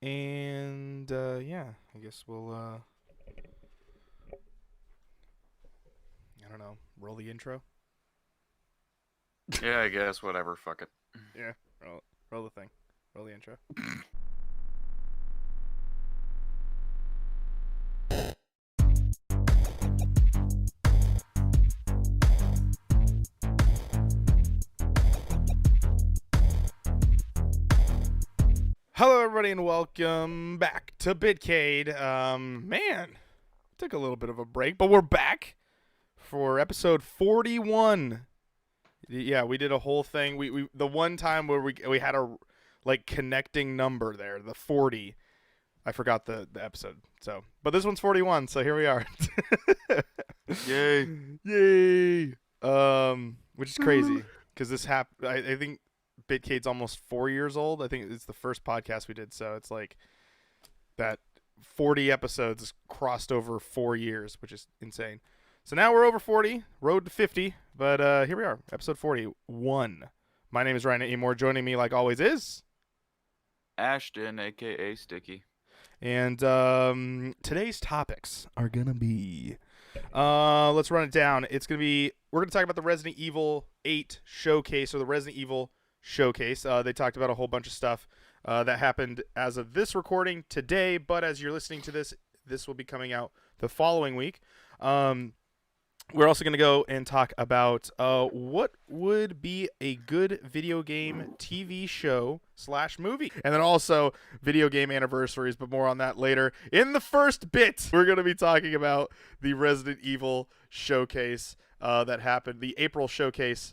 And yeah, I guess we'll I don't know, roll the intro. Yeah, I guess whatever. Fuck it. Yeah, roll the thing, roll the intro. Hello, everybody, and welcome back to Bitcade. Man, took a little bit of a break, but we're back for episode 41. Yeah, we did a whole thing. We the one time where we had a like connecting number there, the 40. I forgot the episode. So, but this one's 41, so here we are. Yay. Yay! Which is crazy because this happened. I think Bitcade's almost 4 years old. I think it's the first podcast we did, so it's like that 40 episodes crossed over 4 years, which is insane. So now we're over 40, road to 50, but here we are, episode 41. My name is Ryan Amore. Joining me, like always, is Ashton, aka Sticky. and today's topics are gonna be. Let's run it down. We're gonna talk about the Resident Evil 8 showcase or the Resident Evil showcase. They talked about a whole bunch of stuff that happened as of this recording today, but as you're listening to this, this will be coming out the following week. We're also going to go and talk about what would be a good video game TV show / movie. And then also video game anniversaries, but more on that later. In the first bit, we're going to be talking about the Resident Evil showcase that happened, the April showcase.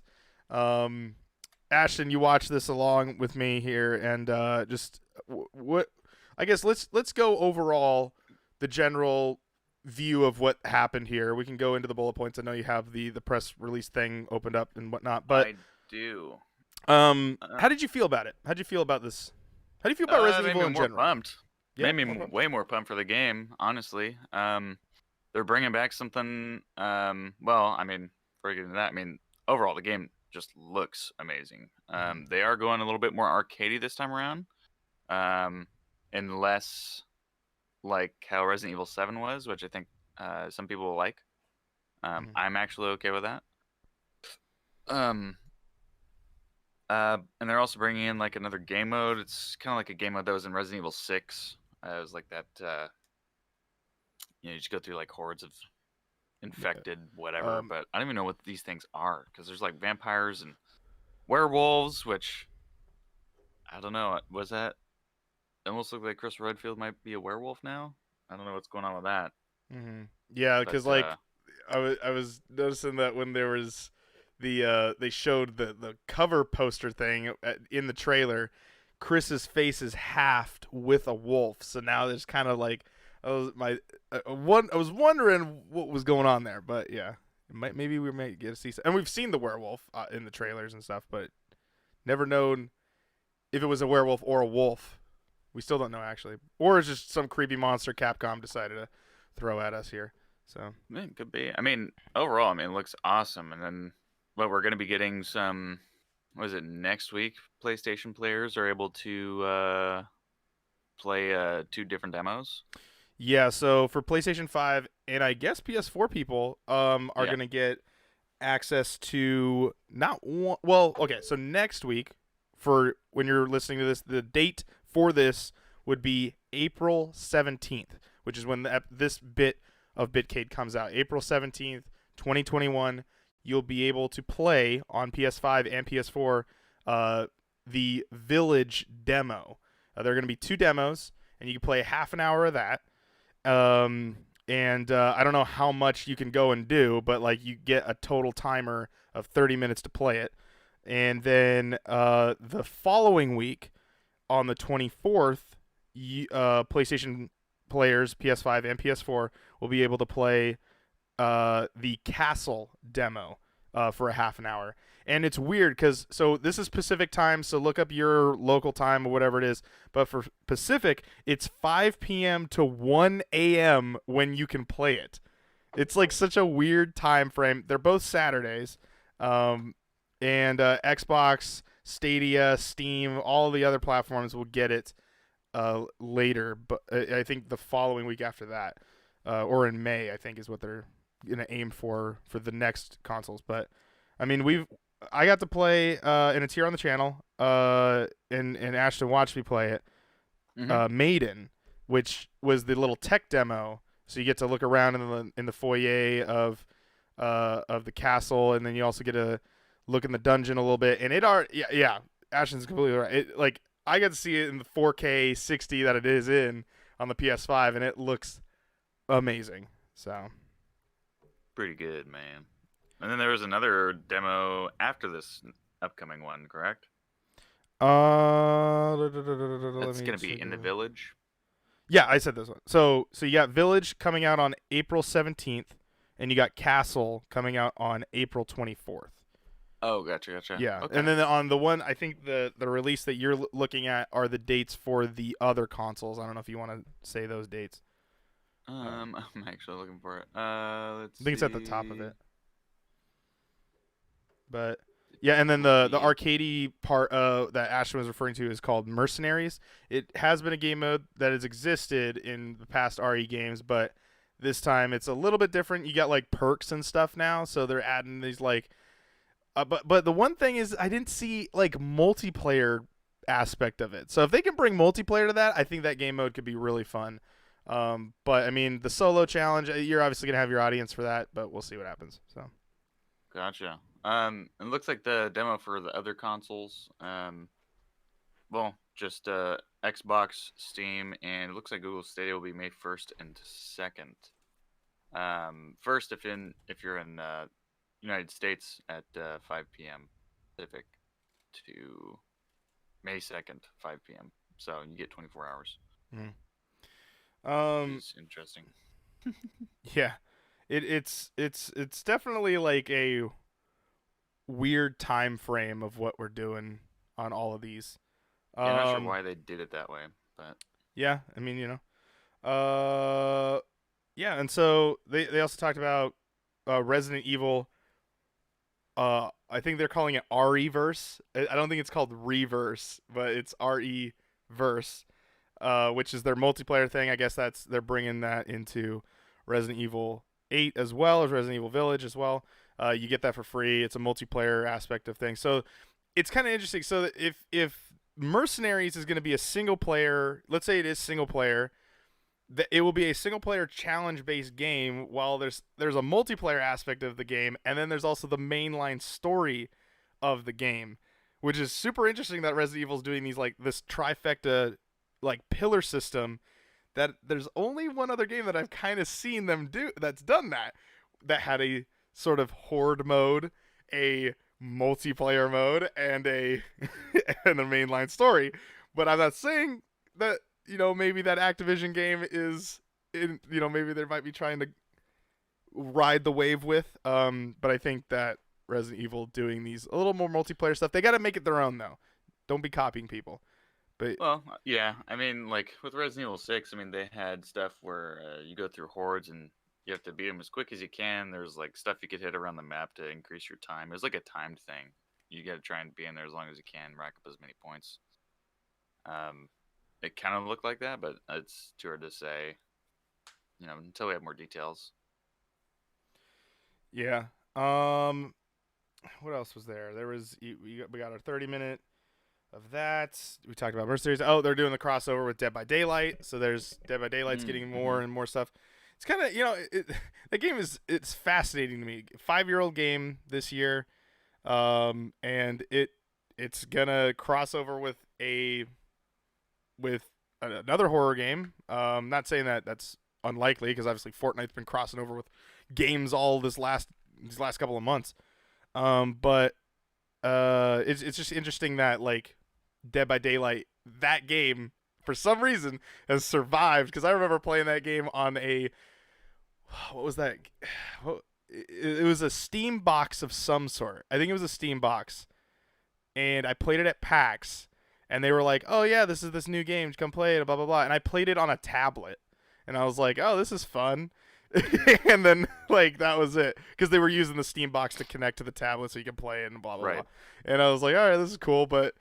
Ashton, you watched this along with me here, and just what I guess let's go overall the general view of what happened here. We can go into the bullet points. I know you have the press release thing opened up and whatnot, but I do. how did you feel about it? How did you feel about this? How do you feel about Resident Evil in more general? pumped. Yeah, Made me more pumped? way more pumped for the game, honestly. They're bringing back something. Well, I mean, before I get into that, I mean, overall the game just looks amazing. They are going a little bit more arcadey this time around, and less like how Resident Evil 7 was, which I think some people will like. I'm actually okay with that. And they're also bringing in like another game mode. It's kind of like a game mode that was in Resident Evil 6. It was like that. You just go through like hordes of infected whatever. But I don't even know what these things are because there's like vampires and werewolves, which I don't know. Was that? It almost looked like Chris Redfield might be a werewolf now. I don't know what's going on with that. Yeah, because But, like I was noticing that when there was they showed the cover poster thing in the trailer, Chris's face is halved with a wolf. So now there's kind of like I was wondering what was going on there, but yeah, maybe we might get to see, and we've seen the werewolf in the trailers and stuff, but never known if it was a werewolf or a wolf. We still don't know actually, or it's just some creepy monster Capcom decided to throw at us here. So it could be. I mean, overall, I mean, it looks awesome. And then, but we're going to be getting some. What is it next week? PlayStation players are able to play 2 different demos. yeah, so for PlayStation 5 and I guess PS4 people are Yeah. going to get access to not one, well, okay, so next week for when you're listening to this, the date for this would be April 17th, which is when this bit of Bitcade comes out. April 17th, 2021, you'll be able to play on PS5 and PS4 the Village demo. There are going to be 2 demos, and you can play half an hour of that. And I don't know how much you can go and do, but like you get a total timer of 30 minutes to play it. And then the following week, on the 24th, PlayStation players, PS5 and PS4, will be able to play the Castle demo for a half an hour. And it's weird because, so this is Pacific time, so look up your local time or whatever it is. But for Pacific, it's 5 p.m. to 1 a.m. when you can play it. It's like such a weird time frame. They're both Saturdays. And Xbox, Stadia, Steam, all the other platforms will get it later, but I think the following week after that, or in May, I think is what they're gonna aim for the next consoles. But I mean, I got to play in a tier on the channel, and Ashton watched me play it, Mm-hmm. Maiden, which was the little tech demo. So you get to look around in the foyer of the castle, and then you also get to look in the dungeon a little bit. And it are yeah, Ashton's completely right. Like I got to see it in the 4K 60 that it is in on the PS5, and it looks amazing. So Pretty good, man. And then there was another demo after this upcoming one, correct? let That's me gonna be check. in the village. Yeah, I said this one. So you got Village coming out on April 17th, and you got Castle coming out on April 24th. Oh, gotcha. Yeah, and Okay. then on the one, I think the release that you're looking at are the dates for the other consoles. I don't know if you want to say those dates. I'm actually looking for it. Let's I think it's at the top of see. it. But yeah, and then the Believe. arcadey part that Ashton was referring to is called Mercenaries. It has been a game mode that has existed in the past RE games, but this time it's a little bit different. You got like perks and stuff now, so they're adding these like. But the one thing is, I didn't see like multiplayer aspect of it. So if they can bring multiplayer to that, I think that game mode could be really fun. But I mean, the solo challenge, you're obviously gonna have your audience for that, but we'll see what happens. So Gotcha. It looks like the demo for the other consoles. Well, just Xbox, Steam, and it looks like Google Stadia will be May 1st and 2nd. First, if you're in United States at 5 p.m. Pacific to May 2nd, 5 p.m. So you get 24 hours, mm. which um, is interesting. yeah, it's definitely like a weird time frame of what we're doing on all of these. Yeah, not sure Um, why they did it that way, but yeah, I mean, yeah, and so they also talked about Resident Evil. I think they're calling it RE verse. I don't think it's called Reverse, but it's RE verse, which is their multiplayer thing. I guess they're bringing that into Resident Evil 8 as well as Resident Evil Village as well. You get that for free. It's a multiplayer aspect of things, so it's kind of interesting. So that if Mercenaries is going to be a single player, let's say it is single player, it will be a single player challenge based game, while there's a multiplayer aspect of the game, and then there's also the mainline story of the game, which is super interesting that Resident Evil is doing these like this trifecta like pillar system. That there's only one other game that I've kind of seen them do that's done that had a sort of horde mode, a multiplayer mode, and a and a mainline story. But I'm not saying that maybe that Activision game is maybe they might be trying to ride the wave with. But I think that Resident Evil doing these a little more multiplayer stuff, they got to make it their own though. Don't be copying people. But well, yeah. I mean, like with Resident Evil 6, I mean they had stuff where you go through hordes and you have to beat them as quick as you can. There's like stuff you could hit around the map to increase your time. It was like a timed thing. You got to try and be in there as long as you can, rack up as many points. Um, it kind of looked like that, but it's too hard to say. Until we have more details. yeah. What else was there? There was we got our 30-minute of that. We talked about Mercenaries. Oh, they're doing the crossover with Dead by Daylight. So there's Dead by Daylight's getting Mm-hmm. more and more stuff. It's kind of the game it's fascinating to me. 5-year-old game this year, and it's gonna cross over with another horror game. Not saying that that's unlikely because obviously Fortnite's been crossing over with games all these last couple of months. But it's just interesting that like Dead by Daylight, that game for some reason has survived because I remember playing that game on a what was that? It was a Steam box of some sort. I think it was a Steam box, and I played it at PAX, and they were like, "Oh yeah, this is this new game. Come play it." Blah blah blah. And I played it on a tablet, and I was like, "Oh, this is fun." And then like that was it because they were using the Steam box to connect to the tablet so you can play it and blah blah blah. Right. And I was like, "All right, this is cool," but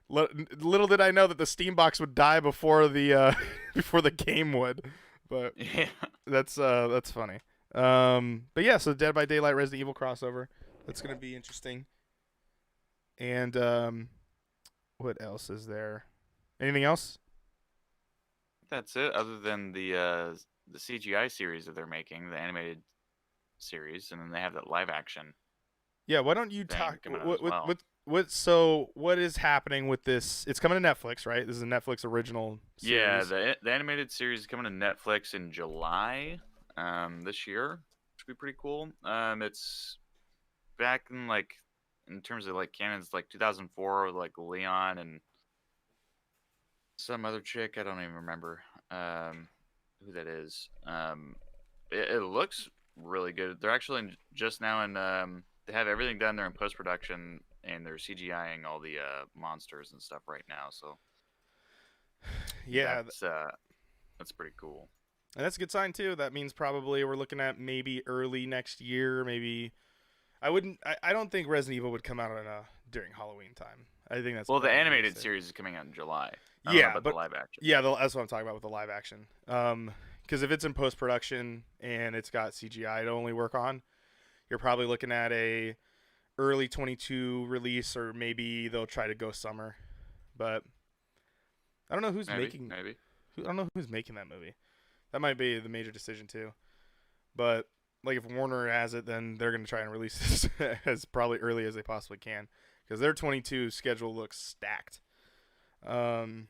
Little did I know that the Steam box would die before the before the game would, but Yeah, that's funny. But yeah, so Dead by Daylight Resident Evil crossover. That's gonna be interesting. And what else is there? Anything else? that's it. Other than the CGI series that they're making, the animated series, and then they have that live action Yeah, why don't you thing talk? coming out as well. So what is happening with this? It's coming to Netflix, right? This is a Netflix original Yeah, series. the animated series is coming to Netflix in July, this year, which would be pretty cool. It's back in like in terms of like canons, like 2004 with like Leon and some other chick. I don't even remember who that is. It looks really good. They're actually just now in. They have everything done. They're in post production and they're CGIing all the monsters and stuff right now. So Yeah, that's pretty cool. and that's a good sign too. That means probably we're looking at maybe early next year. Maybe I wouldn't. I don't think Resident Evil would come out on during Halloween time. I think that's Well, the probably animated safe. series is coming out in July. I don't know Yeah, about the but live action. yeah, that's what I'm talking about with the live action. Because if it's in post production and it's got CGI to only work on, you're probably looking at a early 22 release, or maybe they'll try to go summer. But I don't know who's Maybe, making. maybe. I don't know who's making that movie. That might be the major decision too. But like if Warner has it, then they're gonna try and release this as probably early as they possibly can because their 22 schedule looks stacked. Um,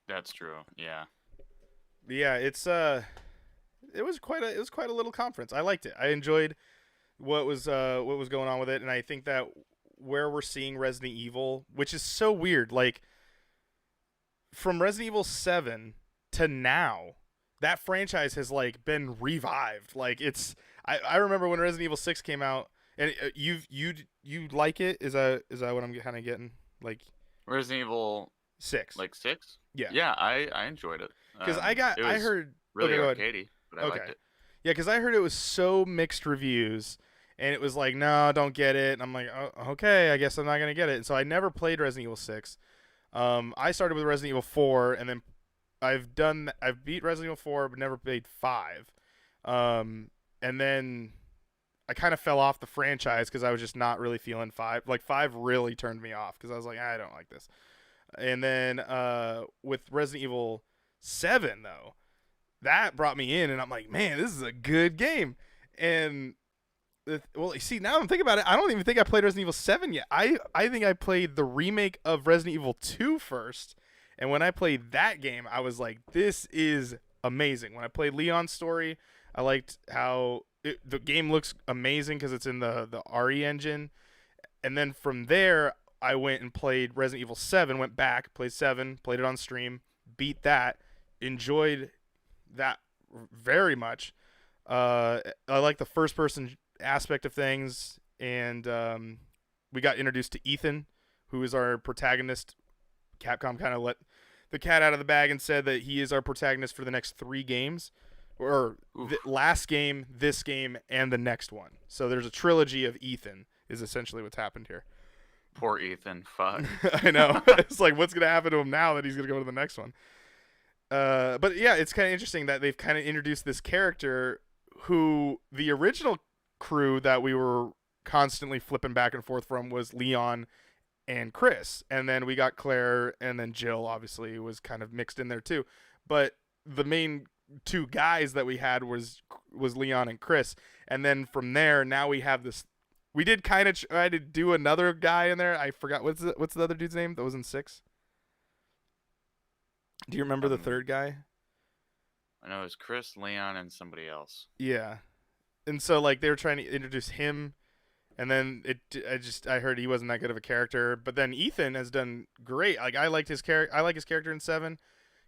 That's true. Yeah. yeah, it was quite a little conference. I liked it. I enjoyed what was going on with it, and I think that where we're seeing Resident Evil, which is so weird, like from Resident Evil 7 to now, that franchise has like been revived. Like I remember when Resident Evil 6 came out, and you like it? Is that what I'm kind of getting? Like Resident Evil 6. like 6? Yeah. Yeah, I enjoyed it. Cuz It I was heard really Okay, go ahead. arcadey, but I liked Okay. it. Yeah, cuz I heard it was so mixed reviews, and it was like, "No, don't get it." And I'm like, "Oh, okay, I guess I'm not going to get it." And so I never played Resident Evil 6. I started with Resident Evil 4, and then I've beat Resident Evil 4 but never played 5. And then I kind of fell off the franchise cuz I was just not really feeling 5. Like 5 really turned me off cuz I was like, I don't like this. And then with Resident Evil 7 though, that brought me in and I'm like, "Man, this is a good game." And well, you see, now I'm thinking about it. I don't even think I played Resident Evil 7 yet. I think I played the remake of Resident Evil 2 first. And when I played that game, I was like, this is amazing. When I played Leon's story, I liked how the game looks amazing because it's in the RE engine. And then from there, I went and played Resident Evil 7, went back, played 7, played it on stream, beat that, enjoyed that very much. I like the first person aspect of things, and we got introduced to Ethan, who is our protagonist. Capcom kind of let the cat out of the bag and said that he is our protagonist for the next 3 games, or the Oof. last game, this game, and the next one. So there's a trilogy of Ethan, is essentially what's happened here. Poor Ethan. Fuck. I know. It's like, what's going to happen to him now that he's going to go to the next one? But yeah, it's kind of interesting that they've kind of introduced this character who the original crew that we were constantly flipping back and forth from was Leon and Chris, and then we got Claire, and then Jill obviously was kind of mixed in there too. But the main 2 guys that we had was Leon and Chris, and then from there now we have this. We did kind of try to do another guy in there. I forgot what's the other dude's name that was in 6. Do you remember the Um, third guy? I know it was Chris, Leon, and somebody else. Yeah, and so like they were trying to introduce him, and then I heard he wasn't that good of a character. But then Ethan has done great. Like I liked his character. I like his character in 7.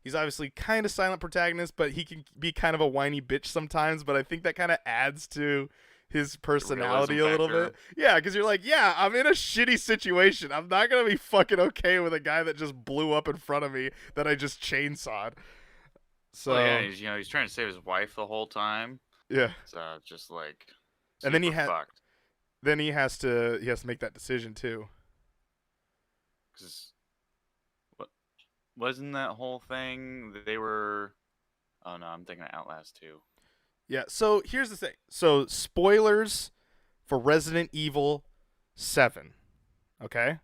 He's obviously kind of silent protagonist, but he can be kind of a whiny bitch sometimes. But I think that kind of adds to his The realism personality a little factor. bit. Yeah, because you're like, yeah, I'm in a shitty situation. I'm not gonna be fucking okay with a guy that just blew up in front of me that I just chainsawed. Well, yeah, So he's trying to save his wife the whole time. yeah, So just like and then super fucked. he has to make that decision too. Because wasn't that whole thing? They were. Oh no, I'm thinking of Outlast 2. Yeah. So here's the thing. So spoilers for Resident Evil 7. Okay.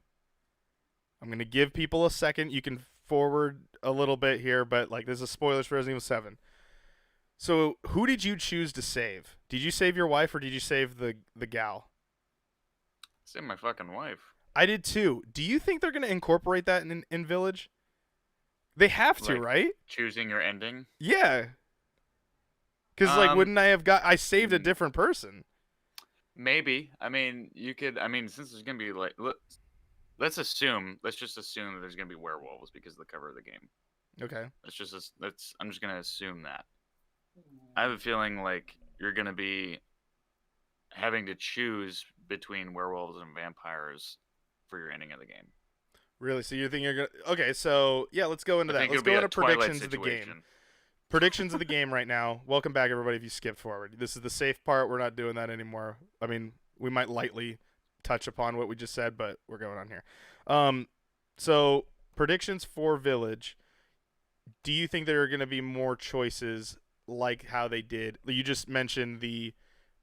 I'm gonna give people a second. You can forward a little bit here, but like this is spoilers for Resident Evil 7. So who did you choose to save? Did you save your wife or did you save the gal? Save my fucking wife. I did too. Do you think they're gonna incorporate that in Village? They have to, Like right? choosing your ending. Yeah. Because like, Um, wouldn't I have got? I saved a hmm, different person. maybe. I mean, you could. I mean, since there's gonna be like, let's assume. Let's just assume that there's gonna be werewolves because of the cover of the game. Okay. Let's. I'm just gonna assume that. I have a feeling like you're gonna be having to choose between werewolves and vampires for your ending of the game. Really? So you think you're gonna? Okay. So yeah, let's go into I that. think Let's it'll be go a into Twilight predictions of the game. situation. Predictions of the game right now. Welcome back, everybody. If you skipped forward, this is the safe part. We're not doing that anymore. I mean, we might lightly touch upon what we just said, but we're going on here. Um, so predictions for Village. Do you think there are going to be more choices like how they did? You just mentioned the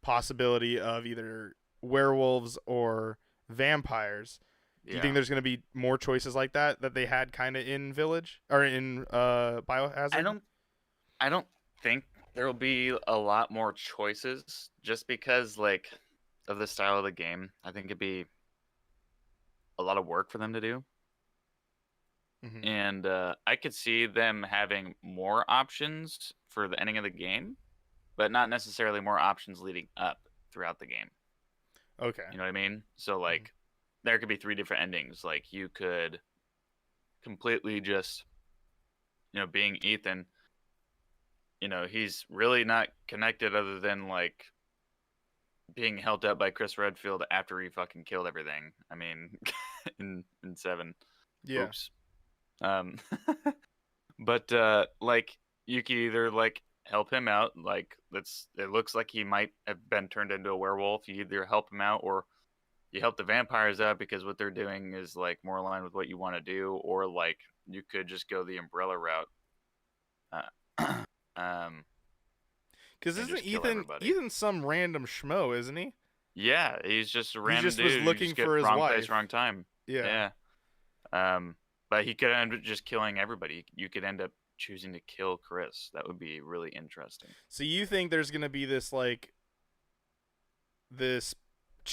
possibility of either werewolves or vampires. Do you think Yeah. there's going to be more choices like that they had kind of in Village or in I Biohazard? don't I don't think there will be a lot more choices just because like of the style of the game. I think it'd be a lot of work for them to do. Mm-hmm. And I could see them having more options for the ending of the game, but not necessarily more options leading up throughout the game. Okay. You know what I mean? So Mm-hmm. like there could be three different endings. Like you could completely just, being Ethan, he's really not connected other than like being held up by Chris Redfield after he fucking killed everything. I mean, in 7. Yeah. Oops. Um but like you could either like help him out, like it looks like he might have been turned into a werewolf. You either help him out or you help the vampires out because what they're doing is like more aligned with what you want to do, or like you could just go the umbrella route, uh, um, Because and isn't just kill Ethan everybody. Ethan some random schmo, isn't he? Yeah, he's just a He random just was dude. You looking just get for his wrong place, wife. wrong time. Yeah. Yeah. Um, but he could end up just killing everybody. You could end up choosing to kill Chris. That would be really interesting. So you think there's gonna be this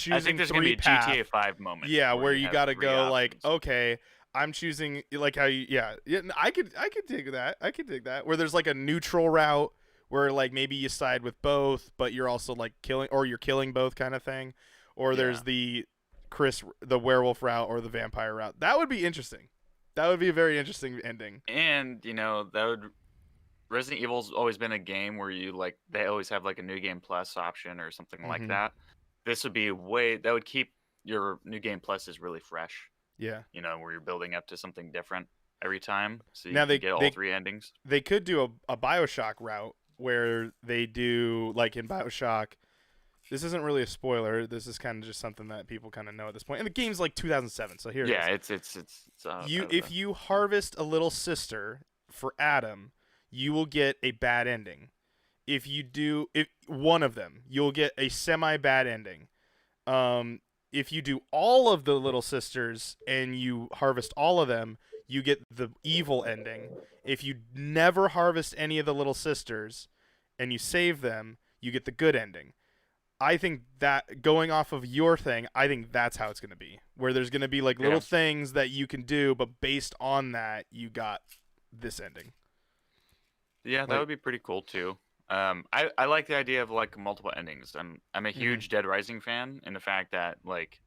I think choosing there's gonna be three a GTA path? 5 moment Yeah, where where you you have gotta three go like, options. okay, I'm choosing like how you yeah. I could dig that. I could dig that. Where there's like a neutral route where like maybe you side with both, but you're also like killing or you're killing both kind of thing. Or Yeah. there's the werewolf route or the vampire route. That would be interesting. That would be a very interesting ending. And, that would Resident Evil's always been a game where you like they always have like a new game plus option or something like Mm-hmm. that. This would be way that would keep your new game pluses really fresh, Yeah. where you're building up to something different every time so you Now can they get all they three endings. they could do a Bioshock route where they do like in Bioshock. This isn't really a spoiler. This is kind of just something that people kind of know at this point. And the game's like 2007, so here it Yeah, is. it's You if you harvest a little sister for Adam, you will get a bad ending. If you do if one of them, you'll get a semi bad ending. Um, if you do all of the little sisters and you harvest all of them, you get the evil ending. If you never harvest any of the little sisters and you save them, you get the good ending. I think that going off of your thing, I think that's how it's going to be. Where there's going to be like little yeah. things that you can do, but based on that, you got this ending. Yeah, that Like, would be pretty cool too. I like the idea of like multiple endings. I'm a mm-hmm. huge Dead Rising fan in the fact that like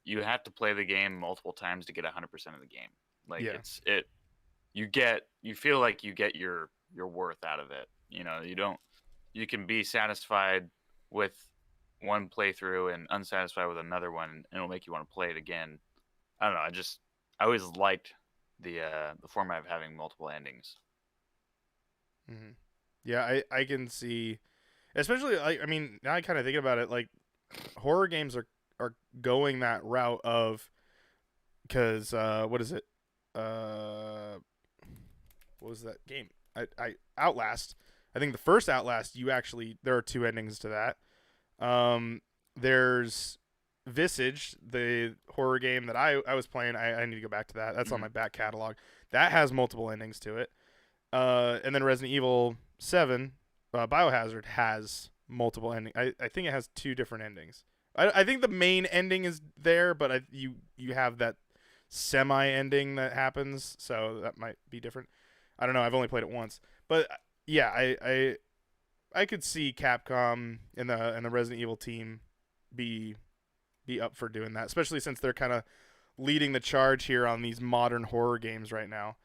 you have to play the game multiple times to get 100% of the game. Like Yeah. you feel like you get your worth out of it. You can be satisfied with one playthrough and unsatisfied with another one, and it'll make you want to play it again. I don't know. I always liked the format of having multiple endings. Mm-hmm. Yeah, I can see, especially like I mean now I kind of think about it like horror games are going that route of because what is it what was that game? I Outlast. I think the first Outlast, there are two endings to that. There's Visage, the horror game that I was playing. I need to go back to that. That's on Mhm. my back catalog. That has multiple endings to it. And then Resident Evil 7, Biohazard has multiple endings. I think it has two different endings. I think the main ending is there, but you have that semi ending that happens, so that might be different. I don't know. I've only played it once, but yeah, I could see Capcom and the Resident Evil team be up for doing that, especially since they're kind of leading the charge here on these modern horror games right now.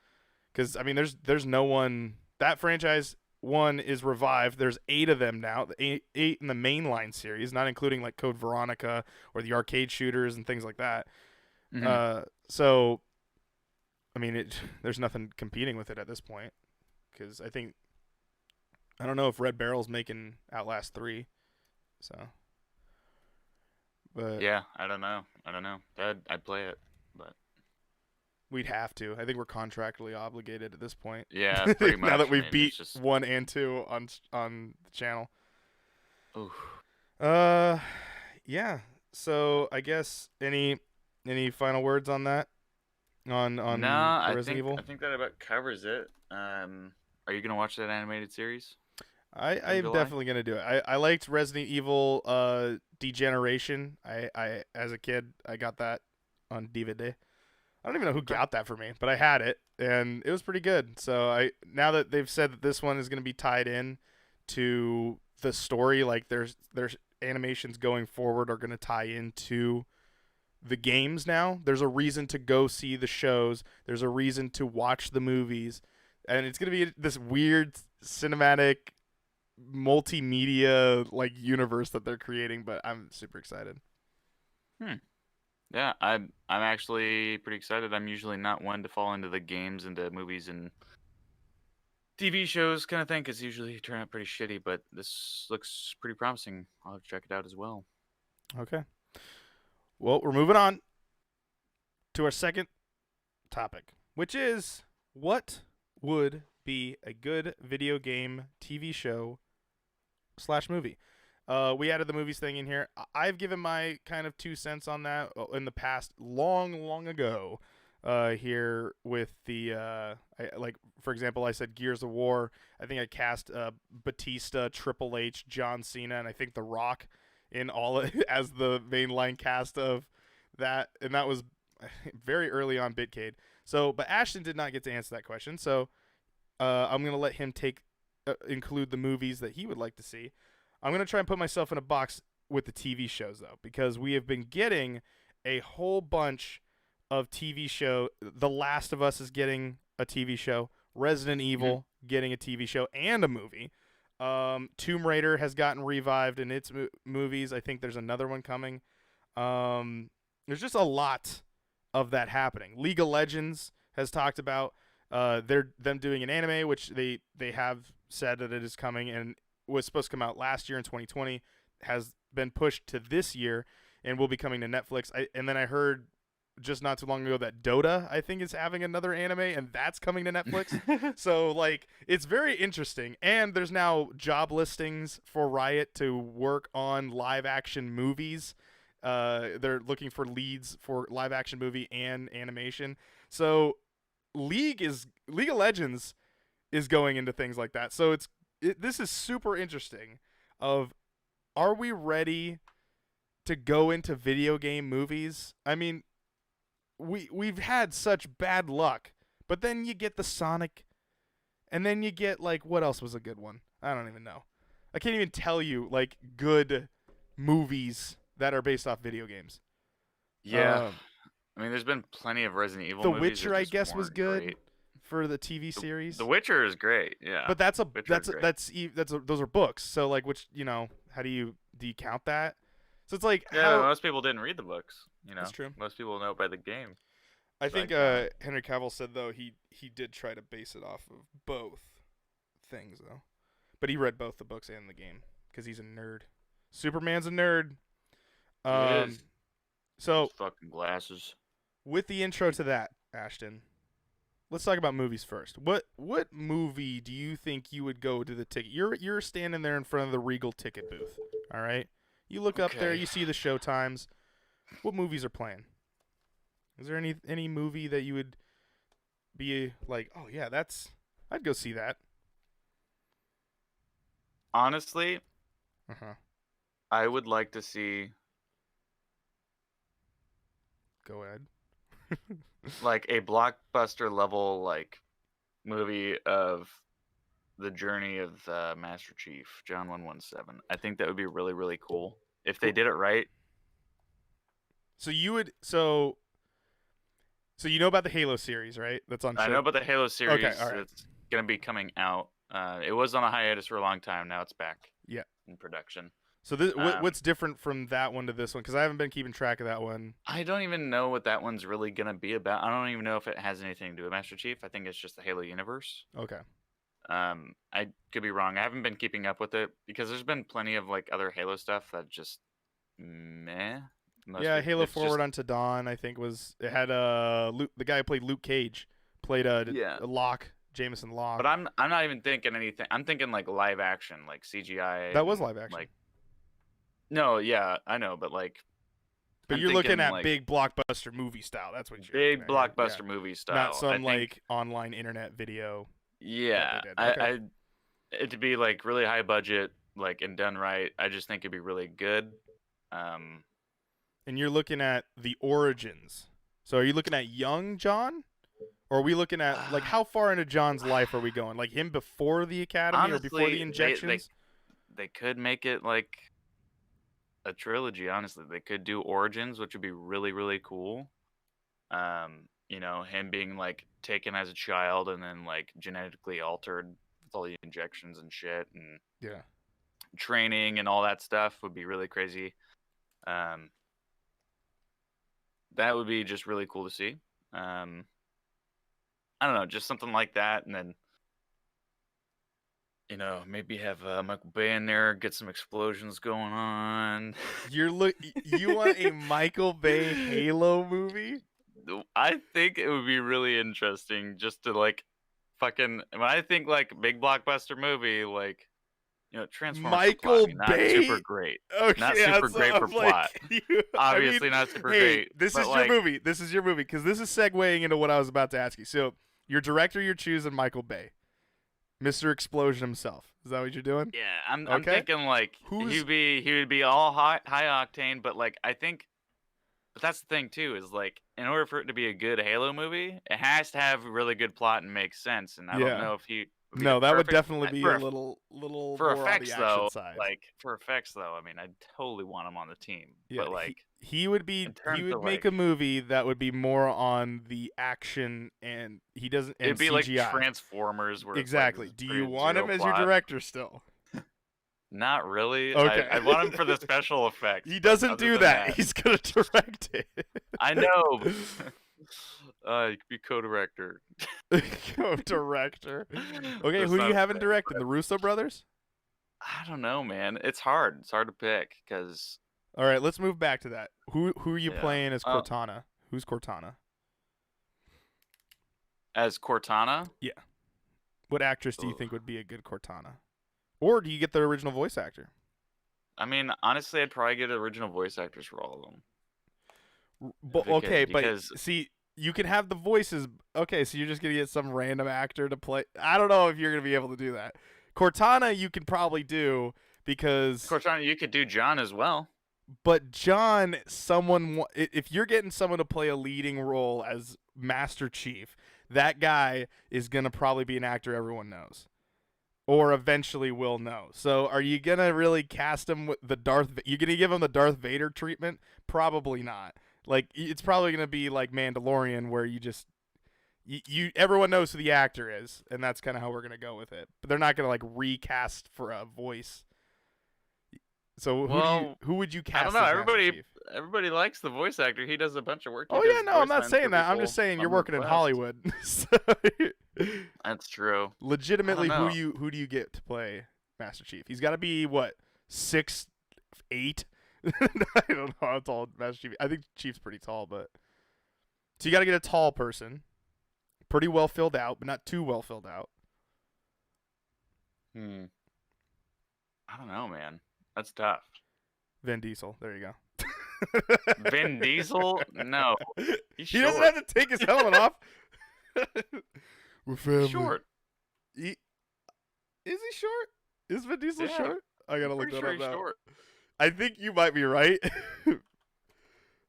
Because I mean, there's no one that franchise one is revived. There's 8 of them now, eight in the mainline series, not including like Code Veronica or the arcade shooters and things like that. Mhm. So I mean, there's nothing competing with it at this point. Because I don't know if Red Barrel's making Outlast 3, so but Yeah, I don't know. I don't know. I'd play it, but we'd have to. I think we're contractually obligated at this point. yeah, pretty Now that much. I we've mean, beat it's just 1 and 2 on the channel. oof. Uh, yeah. So I guess any final words on that No, on the Resident I Evil? think that about covers it. Are you gonna watch that animated series come I'm July? definitely gonna do it. I liked Resident Evil Degeneration. I as a kid I got that on DVD. I don't even know who Okay. got that for me, but I had it and it was pretty good. So I now that they've said that this one is gonna be tied in to the story, like there's animations going forward are gonna tie into the games now. There's a reason to go see the shows. There's a reason to watch the movies. And it's going to be this weird cinematic multimedia like universe that they're creating, but I'm super excited. Hmm. Yeah, I'm actually pretty excited. I'm usually not one to fall into the games, into movies and TV shows kind of thing, because usually turn out pretty shitty. But this looks pretty promising. I'll have to check it out as well. Okay. Well, we're moving on to our second topic, which is what would be a good video game TV show slash movie. We added the movies thing in here. I've given my kind of 2 cents on that in the past, long ago. Here with the like for example, I said Gears of War. I think I cast Batista, Triple H, John Cena, and I think The Rock in all as the mainline cast of that, and that was very early on Bitcade. So, but Ashton did not get to answer that question. So, I'm gonna let him include the movies that he would like to see. I'm gonna try and put myself in a box with the TV shows though, because we have been getting a whole bunch of TV show. The Last of Us is getting a TV show. Resident Hmm. Evil getting a TV show and a movie. Tomb Raider has gotten revived in its movies. I think there's another one coming. There's just a lot of that happening. League of Legends has talked about they're them doing an anime, which they have said that it is coming and was supposed to come out last year in 2020, has been pushed to this year and will be coming to Netflix. And then I heard just not too long ago that Dota, I think, is having another anime and that's coming to Netflix. So like it's very interesting. And there's now job listings for Riot to work on live action movies. They're looking for leads for live action movie and animation. So League of Legends is going into things like that. So this is super interesting. Of are we ready to go into video game movies? I mean, we've had such bad luck, but then you get the Sonic, and then you get like what else was a good one? I don't even know. I can't even tell you like good movies that are based off video games. Yeah, Um, I mean, there's been plenty of Resident Evil the movies Witcher, that I just guess, was weren't good great. for the TV The series. Witcher is great. Yeah, But that's a Witcher is great. those are books. So like, which how do you count that? So it's like Yeah, but how most people didn't read the books. that's true. Most people know it by the game. I Besides think John. Henry Cavill said though he did try to base it off of both things though, but he read both the books and the game because he's a nerd. Superman's a nerd. He Um, is. Those so fucking glasses. with the intro to that, Ashton, let's talk about movies first. What movie do you think you would go to the ticket? You're standing there in front of the Regal ticket booth. All right. You look up there. Okay. You see the show times. What movies are playing? Is there any movie that you would be like, oh yeah, I'd go see that. Honestly, Uh huh. I would like to see Go ahead. like a blockbuster level like movie of the journey of Master Chief, John 117. I think that would be really really cool if they did it right. So you would so you know about the Halo series, right? That's on I show. know about the Halo Okay, series all right. that's gonna be coming out. It was on a hiatus for a long time. Now it's back Yeah. in production. So Um, what's different from that one to this one? Because I haven't been keeping track of that one. I don't even know what that one's really gonna be about. I don't even know if it has anything to do with Master Chief. I think it's just the Halo universe. Okay. I could be wrong. I haven't been keeping up with it because there's been plenty of like other Halo stuff that just meh. Most Yeah, people, Halo it's Forward just Unto Dawn. I think it had the guy who played Luke Cage played yeah. a Locke, Jameson But Locke. I'm not even thinking anything. I'm thinking like live action, like CGI That was and live action. like no, yeah, I know, but like But I'm you're looking thinking at like big blockbuster movie style. That's what you're looking big at here. Yeah. blockbuster movie Not style. I some think like online internet video that they yeah, did. Okay. I it to be like really high budget, like and done right. I just think it'd be really good. Um, And you're looking at the origins. So are you looking at young John? Or are we looking at like how far into John's life are we going? Like him before the academy or before the honestly, injections? they could make it like a trilogy. Honestly, they could do Origins, which would be really really cool. You know, him being like taken as a child and then like genetically altered with all the injections and shit and Yeah. training and all that stuff would be really crazy. Um, that would be just really cool to see. Um, I don't know, just something like that, and then you know maybe have Michael Bay in there, get some explosions going on. You want a Michael Bay Halo movie? I think it would be really interesting just to like fucking when I think like big blockbuster movie like you know Transformers for plot. I Michael mean, not super Bay? great, not Okay, super so great for I'm plot. like, I mean, Obviously not super hey, great, this but is your like movie. This is your movie because this is segueing into what I was about to ask you. So, your director, you're choosing Michael Bay, Mr. Explosion himself. Is that what you're doing? yeah, I'm Okay. thinking like Who's he would be all high octane, but like I think. But that's the thing too, is like in order for it to be a good Halo movie, it has to have really good plot and make sense. And I don't yeah? know if he would be the No, that would perfect definitely be a little for more on the effects action though. side. Like for effects though, I mean, I totally want him on the team. Yeah, But like in he terms would of make like, a movie that would be more on the action and he doesn't and it'd be like CGI. Transformers, where it's like Exactly. this Do you pretty want zero him as your plot. director still? Not really. Okay. I want him for the special effects. He But doesn't other do than that. He's gonna direct it. I know. You could be co-director. Co-director. Okay, That's who do you not have in fair, directing? but The Russo brothers? I don't know, man. It's hard. It's hard to pick because All right, let's move back to that. Who are you yeah. playing as Cortana? Who's Cortana? As Cortana, Yeah. What actress do you ugh. think would be a good Cortana? Or do you get the original voice actor? I mean, honestly, I'd probably get original voice actors for all of them. Okay, but Because see, you can have the voices. Okay, so you're just gonna get some random actor to play. I don't know if you're gonna be able to do that. Cortana, you can probably do because, Cortana, you could do John as well. but John, if you're getting someone to play a leading role as Master Chief, that guy is gonna probably be an actor everyone knows, or eventually will know. So, are you gonna really cast him with the Darth? You gonna give him the Darth Vader treatment? Probably not. Like it's probably gonna be like Mandalorian, where you everyone knows who the actor is, and that's kind of how we're gonna go with it. But they're not gonna like recast for a voice. So Well, who would you I don't cast know. as Master Chief? Everybody likes the voice actor. He does a bunch of work. He Oh yeah, does no, I'm voice not lines saying for that. I'm people just saying you're on working in request. Hollywood. So, That's true. legitimately, I don't know. who do you get to play Master Chief? He's got to be what 6'8". I don't know how tall Master Chief. I think Chief's pretty tall, but so you got to get a tall person, pretty well filled out, but not too well filled out. I don't know, man. That's tough. Vin Diesel. There you go. Vin Diesel? No. He's He short. doesn't have to take his helmet off. We're family. He's short. Is he short? Is Vin Diesel short? I gotta look Pretty that sure up he's now. short. I think you might be right.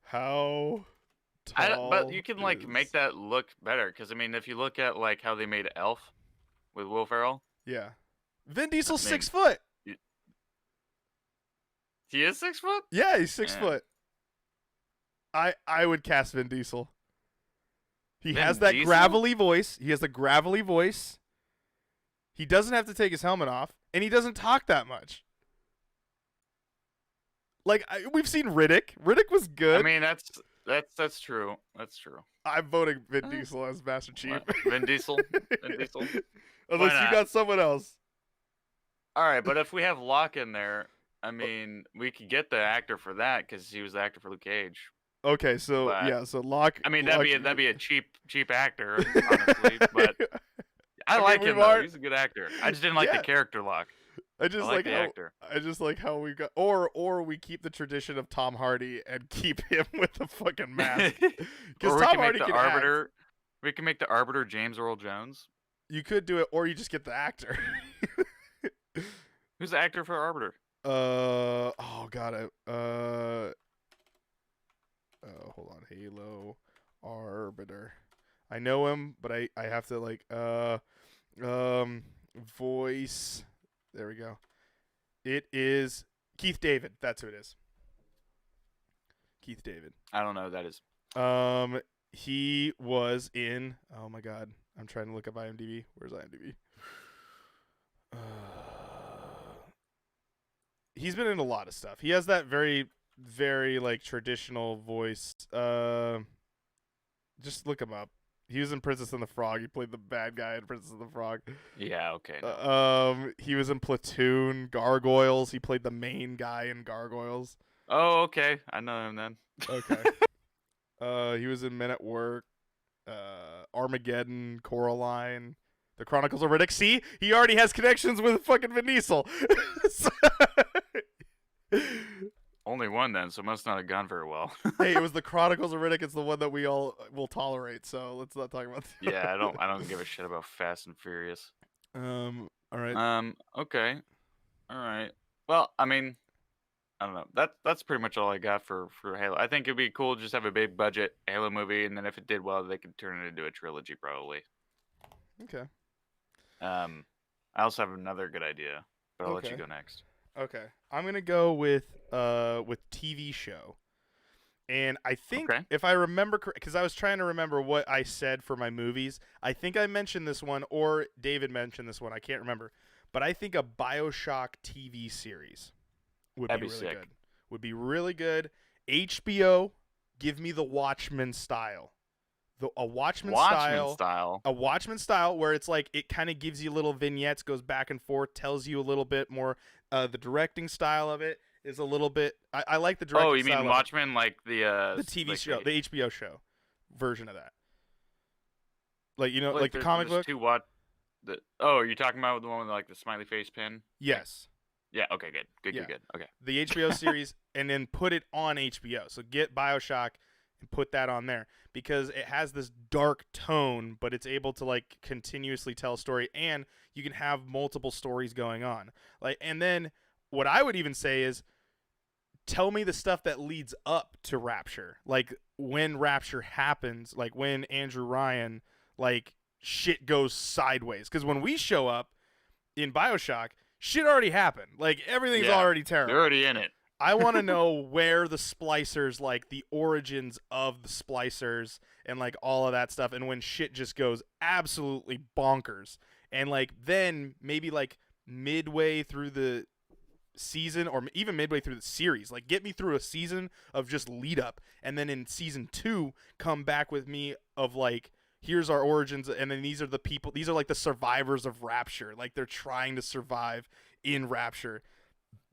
How tall? But you can like make that look better because I mean, if you look at like how they made Elf with Will Ferrell, Yeah, Vin Diesel's I mean, 6 foot. He is 6 foot. Yeah, he's 6 foot. I would cast Vin Diesel. He has that gravelly voice. He has the gravelly voice. He doesn't have to take his helmet off, and he doesn't talk that much. Like we've seen Riddick. Riddick was good. I mean, that's true. That's true. I'm voting Vin Diesel as Master Chief. What? Vin Diesel. Vin Diesel. Unless you got someone else. All right, but if we have Locke in there, I mean, we could get the actor for that because he was the actor for Luke Cage. Okay, so so Locke. I mean, that'd be a cheap actor, honestly. But I like him though. He's a good actor. I just didn't like the character Locke. I just like the how, actor. I just like how we got, or we keep the tradition of Tom Hardy and keep him with the fucking mask. Because Tom Hardy can Arbiter. act. We can make the Arbiter James Earl Jones. You could do it, or you just get the actor. Who's the actor for Arbiter? Oh god, hold on, Halo Arbiter. I know him, but I have to like voice. There we go. It is Keith David. That's who it is. Keith David. I don't know who that is. He was in. Oh my god, I'm trying to look up IMDb. Where's IMDb? He's been in a lot of stuff. He has that very, very like traditional voice. Just look him up. He was in Princess and the Frog. He played the bad guy in Princess and the Frog. Yeah, okay. No. He was in Platoon, Gargoyles. He played the main guy in Gargoyles. Oh, okay. I know him then. Okay. He was in Men at Work, Armageddon, Coraline, The Chronicles of Riddick. See, he already has connections with fucking Vin Diesel. Only one then, so must not have gone very well. Hey, it was The Chronicles of Riddick. It's the one that we all will tolerate. So let's not talk about that. Yeah, I don't give a shit about Fast and Furious. All right. Okay. All right. Well, I mean, I don't know. That's pretty much all I got for Halo. I think it'd be cool to just have a big budget Halo movie, and then if it did well, they could turn it into a trilogy, probably. Okay. I also have another good idea, but I'll let you go next. Okay, I'm gonna go with TV show, and I think if I remember correct, because I was trying to remember what I said for my movies. I think I mentioned this one, or David mentioned this one. I can't remember, but I think a BioShock TV series would be really good. Would be really good. HBO, give me the Watchmen style. A Watchmen style where it's like it kind of gives you little vignettes, goes back and forth, tells you a little bit more. The directing style of it is a little bit. I like the directing. Oh, you style mean Watchmen, like the TV show, the HBO show version of that. Like like the comic book. Oh, you're talking about the one with like the smiley face pin? Yes. Yeah. Okay. Good. Okay. The HBO series, and then put it on HBO. So get BioShock and put that on there because it has this dark tone, but it's able to like continuously tell a story, and you can have multiple stories going on. Like, and then what I would even say is, tell me the stuff that leads up to Rapture, like when Rapture happens, like when Andrew Ryan, like shit goes sideways. Because when we show up in BioShock, shit already happened. Like everything's already terrible. You're already in it. I want to know where the splicers, like the origins of the splicers and like all of that stuff, and when shit just goes absolutely bonkers. And like then maybe like midway through the season or even midway through the series, like get me through a season of just lead up, and then in season 2 come back with me of like, here's our origins, and then these are the people, these are like the survivors of Rapture, like they're trying to survive in Rapture.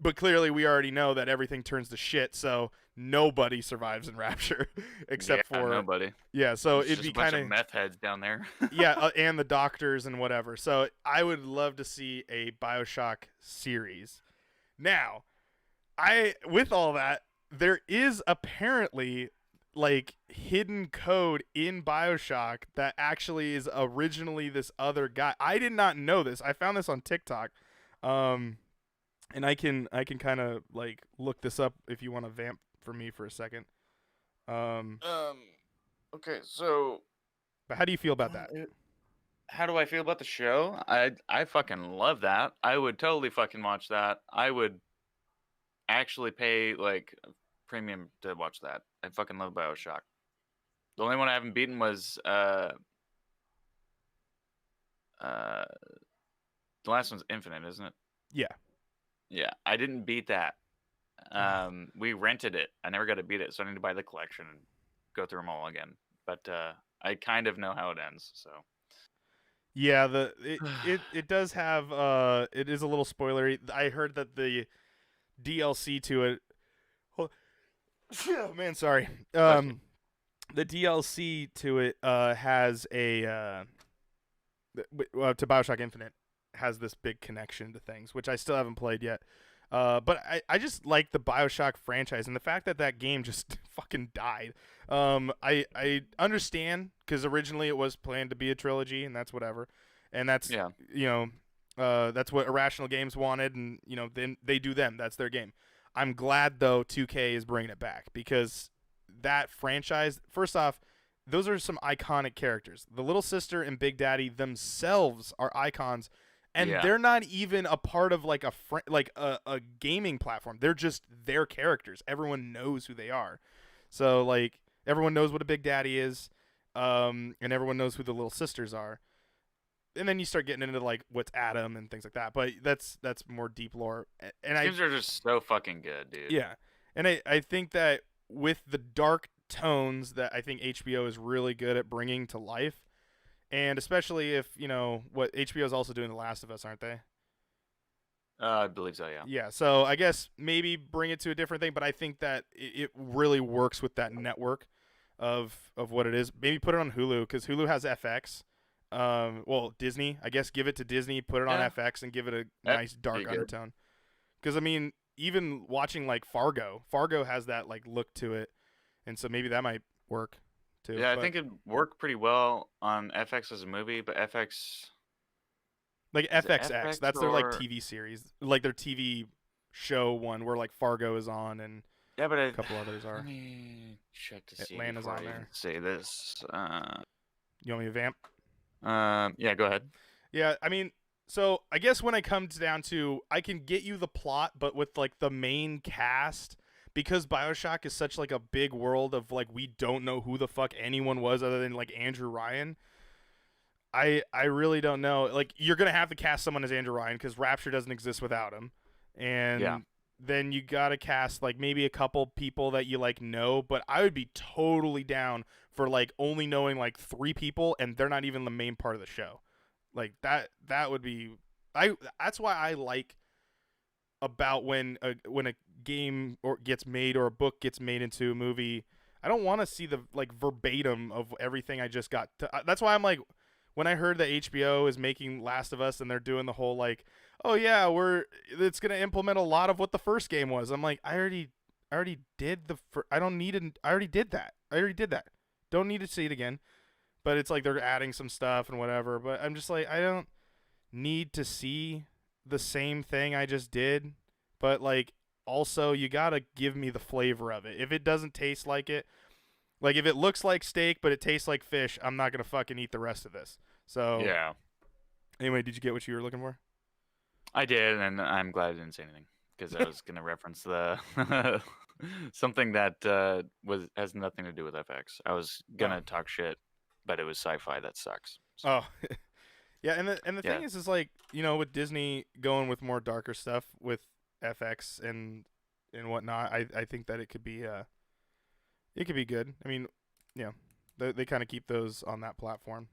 but clearly we already know that everything turns to shit, so nobody survives in Rapture Yeah, except for nobody. yeah. So There's it'd just be a bunch kind of of meth heads down there. yeah, and the doctors and whatever. So I would love to see a BioShock series. Now, I with all that, there is apparently like hidden code in BioShock that actually is originally this other guy. I did not know this. I found this on TikTok. Um and I can kind of like look this up if you want to vamp for me for a second. Um um. Okay, so but how do you feel about that? how do I feel about the show? I fucking love that. I would totally fucking watch that. I would actually pay like a premium to watch that. I fucking love BioShock. The only one I haven't beaten was uh the last one's Infinite, isn't it? Yeah. Yeah, I didn't beat that. We rented it. I never got to beat it, so I need to buy the collection and go through them all again. But I kind of know how it ends, so. Yeah, it does have it is a little spoilery. I heard that the DLC to it. Oh, oh, man, sorry. Bless you. The DLC to it has a to BioShock Infinite has this big connection to things, which I still haven't played yet. But I just like the BioShock franchise and the fact that that game just fucking died. I understand because originally it was planned to be a trilogy and that's whatever, and that's Yeah. you know that's what Irrational Games wanted, and then they do them. That's their game. I'm glad though 2K is bringing it back because that franchise. First off, those are some iconic characters. The little sister and Big Daddy themselves are icons, and Yeah. they're not even a part of like a gaming platform. They're just their characters. Everyone knows who they are. So like everyone knows what a Big Daddy is, and everyone knows who the little sisters are. And then you start getting into like what's Adam and things like that. But that's more deep lore. And These games are just so fucking good, dude. yeah, and I think that with the dark tones that I think HBO is really good at bringing to life, and especially if what HBO is also doing, The Last of Us, aren't they? I believe so, yeah. Yeah, so I guess maybe bring it to a different thing, but I think that it really works with that network of what it is. Maybe put it on Hulu because Hulu has FX. Well, Disney, I guess, give it to Disney, put it on Yeah, FX, and give it a that'd nice dark be good. undertone. Because I mean, even watching like Fargo has that like look to it, and so maybe that might work too. Yeah, I But think it'd work pretty well on FX as a movie, but FX like is it FXX, FX that's their like or TV series, like their TV show one where like Fargo is on and yeah, but a couple others let are. me check to see Atlanta's before on I even there. say this. You want me to vamp? Yeah, go ahead. Yeah, I mean, so I guess when it comes down to, I can get you the plot, but with like the main cast, because BioShock is such like a big world of like we don't know who the fuck anyone was other than like Andrew Ryan. I really don't know. Like you're gonna have to cast someone as Andrew Ryan because Rapture doesn't exist without him, Yeah. and then you gotta cast like maybe a couple people that you like know. But I would be totally down for like only knowing like 3 people and they're not even the main part of the show. Like that would be I. That's why I like about when a game or gets made or a book gets made into a movie. I don't want to see the like verbatim of everything I just got. That's why I'm like, when I heard that HBO is making Last of Us and they're doing the whole like, oh yeah, it's gonna implement a lot of what the first game was. I'm like, I already did I don't need it. I already did that. I already did that. Don't need to see it again. But it's like they're adding some stuff and whatever. But I'm just like, I don't need to see the same thing I just did, but like also you gotta give me the flavor of it. If it doesn't taste like it, like if it looks like steak but it tastes like fish, I'm not gonna fucking eat the rest of this. So Yeah. anyway, did you get what you were looking for? I did, and I'm glad I didn't say anything because I was gonna reference the something that was has nothing to do with FX. I was Oh, gonna talk shit, but it was sci-fi that sucks. So oh, yeah. And the thing yeah, is like with Disney going with more darker stuff with FX and whatnot, I think that it could be good. I mean, they kind of keep those on that platform,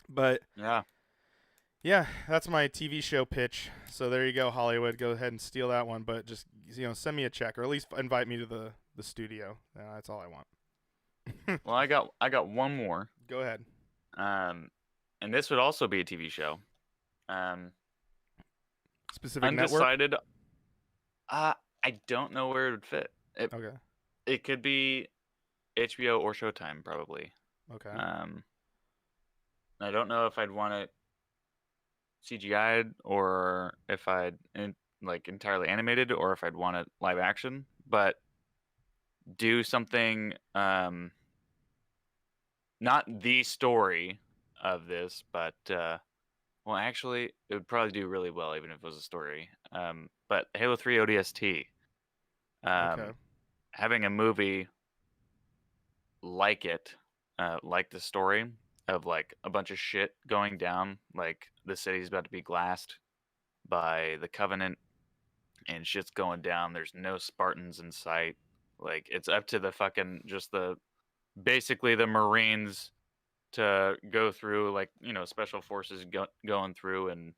but yeah. Yeah, that's my TV show pitch. So there you go, Hollywood. Go ahead and steal that one, but just send me a check or at least invite me to the studio. That's all I want. Well, I got one more. Go ahead. Um, and this would also be a TV show. Um, Specific network. undecided. I don't know where it would fit. Okay. It could be HBO or Showtime, probably. Okay. Um, I don't know if I'd want it CGI'd or if like entirely animated or if I'd want it live action, but do something not the story of this, but well, actually, it would probably do really well even if it was a story. But Halo 3 ODST, Okay. um, having a movie like it, like the story of like a bunch of shit going down, like the city's about to be glassed by the Covenant and shit's going down. There's no Spartans in sight. Like it's up to the fucking just the basically the Marines to go through like special forces going through and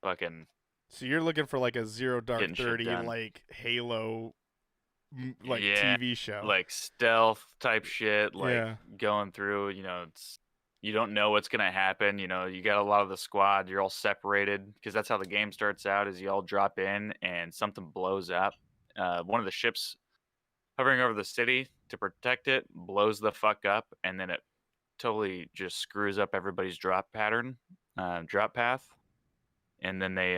fucking So you're looking for like a Zero Dark getting shit 30 done. like Halo like Yeah, TV show. like stealth type shit, like Yeah. going through. It's you don't know what's gonna happen. You got a lot of the squad. You're all separated because that's how the game starts out. Is you all drop in and something blows up. One of the ships hovering over the city to protect it blows the fuck up, and then it totally just screws up everybody's drop pattern, drop path, and then they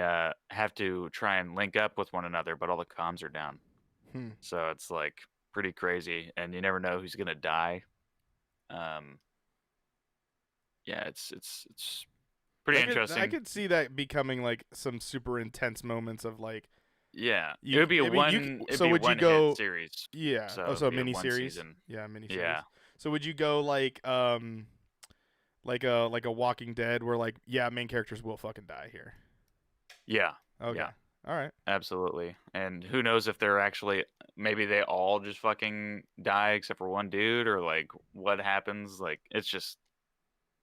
have to try and link up with one another, but all the comms are down. Hmm. So it's like pretty crazy, and you never know who's gonna die. Um, yeah, it's pretty I interesting. could see that becoming like some super intense moments of like Yeah, it you. would be a I mean, one. It'd so be a would you one-hit go? series, Yeah. so Oh, it'd so a be a mini one series. season. Yeah, mini Yeah, series. So would you go like a Walking Dead where like yeah main characters will fucking die here. yeah, Okay. yeah, All right. absolutely. And who knows if they're actually maybe they all just fucking die except for one dude, or like what happens? Like it's just